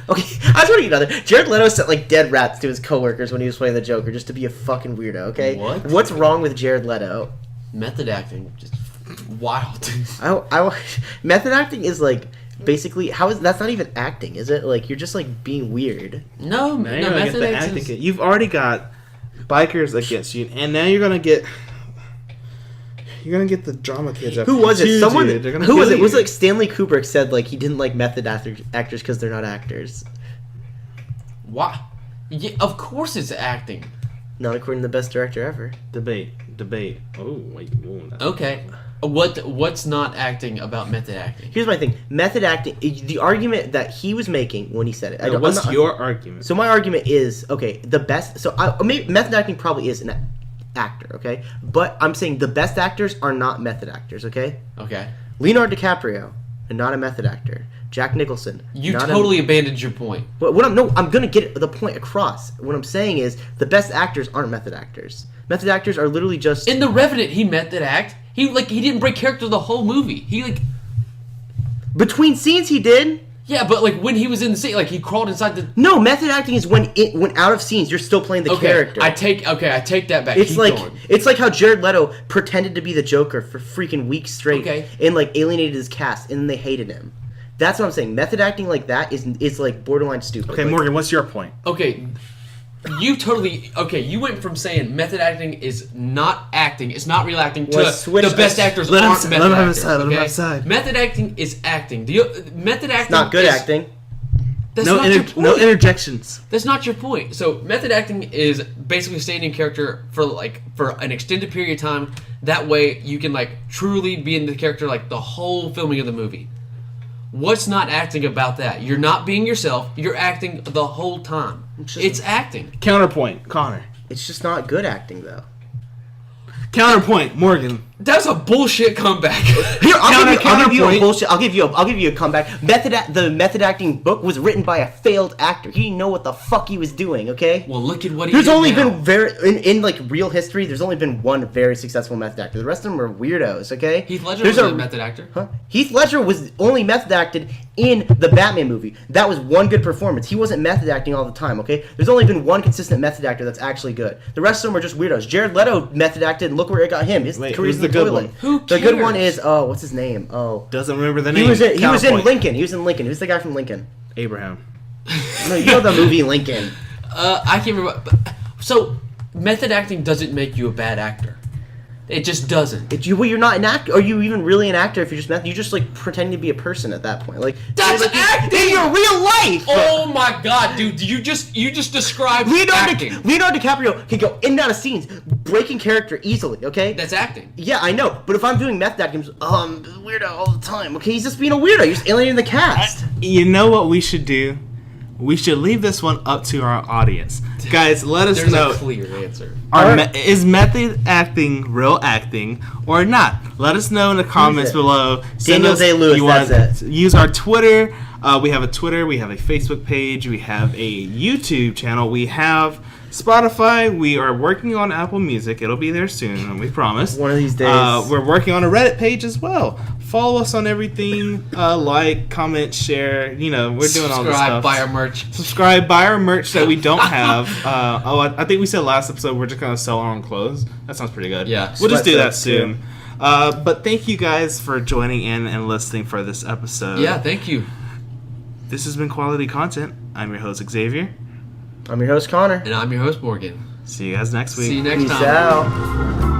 Speaker 2: Okay, I just want to get another. Jared Leto sent like dead rats to his coworkers when he was playing the Joker, just to be a fucking weirdo. Okay,
Speaker 3: What?
Speaker 2: What's wrong with Jared Leto?
Speaker 3: Method acting, just wild.
Speaker 2: Method acting is like basically that's not even acting, is it? Like you're just like being weird.
Speaker 3: No,
Speaker 1: Now you're
Speaker 3: no,
Speaker 1: gonna get
Speaker 3: method
Speaker 1: the
Speaker 3: acting.
Speaker 1: acting kit. You've already got bikers against you, and now you're gonna get the drama kids.
Speaker 2: Who was it?
Speaker 1: Too,
Speaker 2: Someone.
Speaker 1: dude. They're gonna
Speaker 2: Who was
Speaker 1: kill
Speaker 2: it? Was
Speaker 1: you.
Speaker 2: like Stanley Kubrick said like he didn't like method actors because they're not actors.
Speaker 3: Why? Yeah, of course it's acting.
Speaker 2: Not according to the best director ever.
Speaker 1: Debate. Oh, wait.
Speaker 3: Okay. What's not acting about method acting?
Speaker 2: Here's my thing. Method acting. The argument that he was making when he said it.
Speaker 1: What's your argument?
Speaker 2: So my argument is the best. So maybe method acting probably is an actor. Okay, but I'm saying the best actors are not method actors. Okay.
Speaker 3: Okay.
Speaker 2: Leonardo DiCaprio, not a method actor. Jack Nicholson.
Speaker 3: You
Speaker 2: not
Speaker 3: totally abandoned your point.
Speaker 2: I'm gonna get the point across. What I'm saying is the best actors aren't method actors. Method actors are literally just
Speaker 3: In The Revenant, he method act. He didn't break character the whole movie.
Speaker 2: between scenes he did.
Speaker 3: Yeah, but like when he was in the scene, like he crawled inside the.
Speaker 2: No, method acting is when out of scenes you're still playing the character.
Speaker 3: I take that back.
Speaker 2: It's
Speaker 3: Keep
Speaker 2: like
Speaker 3: going.
Speaker 2: it's like how Jared Leto pretended to be the Joker for freaking weeks straight,
Speaker 3: Okay.
Speaker 2: and like alienated his cast, and then they hated him. That's what I'm saying. Method acting like that is like borderline stupid.
Speaker 1: Okay,
Speaker 2: Like,
Speaker 1: Morgan, what's your point?
Speaker 3: Okay, you went from saying method acting is not acting, it's not real acting, to
Speaker 2: Let's switch-
Speaker 3: the best actors
Speaker 1: let him
Speaker 3: aren't
Speaker 1: say-
Speaker 3: method
Speaker 1: let him have
Speaker 3: actors.
Speaker 1: his side, let him
Speaker 3: okay?
Speaker 1: have his side.
Speaker 3: Method acting is acting. Method acting
Speaker 2: It's not good
Speaker 3: is,
Speaker 2: acting.
Speaker 3: That's
Speaker 1: No,
Speaker 3: not your point.
Speaker 1: no interjections.
Speaker 3: That's not your point. So method acting is basically staying in character for an extended period of time. That way you can like truly be in the character like the whole filming of the movie. What's not acting about that? You're not being yourself. You're acting the whole time. It's acting.
Speaker 1: Counterpoint, Connor.
Speaker 2: It's just not good acting though.
Speaker 1: Counterpoint, Morgan.
Speaker 3: That's a bullshit comeback.
Speaker 2: Here, I'll give you a
Speaker 1: counterpoint.
Speaker 2: bullshit. I'll give you a comeback. The method acting book was written by a failed actor. He didn't know what the fuck he was doing. Okay.
Speaker 3: Well, look at what he
Speaker 2: There's
Speaker 3: did
Speaker 2: only
Speaker 3: now.
Speaker 2: been in like real history. There's only been one very successful method actor. The rest of them are weirdos. Okay.
Speaker 3: Heath Ledger
Speaker 2: There's
Speaker 3: was a method actor.
Speaker 2: Huh? Heath Ledger was only method acted in the Batman movie. That was one good performance. He wasn't method acting all the time. Okay. There's only been one consistent method actor that's actually good. The rest of them are just weirdos. Jared Leto method acted, and look where it got him. His
Speaker 1: Wait,
Speaker 2: career's
Speaker 1: who's
Speaker 2: in
Speaker 1: the good
Speaker 2: toilet.
Speaker 1: one?
Speaker 3: Who
Speaker 2: The good one
Speaker 3: cares?
Speaker 2: is what's his name?
Speaker 1: Doesn't remember the
Speaker 2: He
Speaker 1: name.
Speaker 2: was in
Speaker 1: Counterpoint.
Speaker 2: Lincoln. He was in Lincoln. Who's the guy from Lincoln?
Speaker 1: Abraham.
Speaker 2: No, you know the movie Lincoln.
Speaker 3: I can't remember. So method acting doesn't make you a bad actor. It just doesn't.
Speaker 2: You're not an actor. Are you even really an actor if you're just method? You're just like pretending to be a person at that point. Like
Speaker 3: That's
Speaker 2: like,
Speaker 3: acting!
Speaker 2: in your real life.
Speaker 3: Oh my god, dude! You just described acting.
Speaker 2: Leonardo DiCaprio can go in and out of scenes, breaking character easily. Okay.
Speaker 3: That's acting.
Speaker 2: Yeah, I know. But if I'm doing method acting, I'm weirdo all the time. Okay, he's just being a weirdo. You're just alienating the cast.
Speaker 1: You know what we should do? We should leave this one up to our audience. Guys, let us
Speaker 3: There's
Speaker 1: know.
Speaker 3: a clear answer.
Speaker 1: Is method acting real acting or not? Let us know in the comments
Speaker 2: it?
Speaker 1: below.
Speaker 2: Daniel Day-Lewis,
Speaker 1: you
Speaker 2: that's
Speaker 1: wanna use our Twitter. We have a Twitter. We have a Facebook page. We have a YouTube channel. We have Spotify. We are working on Apple Music. It'll be there soon, we promise.
Speaker 2: One of these days.
Speaker 1: We're working on a Reddit page as well. Follow us on everything. Like, comment, share. You know, we're doing all this stuff.
Speaker 3: Subscribe, buy our merch.
Speaker 1: Subscribe, buy our merch that we don't have. I think we said last episode we're just gonna sell our own clothes. That sounds pretty good.
Speaker 3: Yeah.
Speaker 1: we'll just do that
Speaker 2: Sweatshirts,
Speaker 1: soon. But thank you guys for joining in and listening for this episode.
Speaker 3: Yeah, thank you.
Speaker 1: This has been Quality Content. I'm your host Xavier.
Speaker 2: I'm your host Connor.
Speaker 3: And I'm your host Morgan.
Speaker 1: See you guys next week.
Speaker 3: See you next
Speaker 2: Peace
Speaker 3: time.
Speaker 2: out.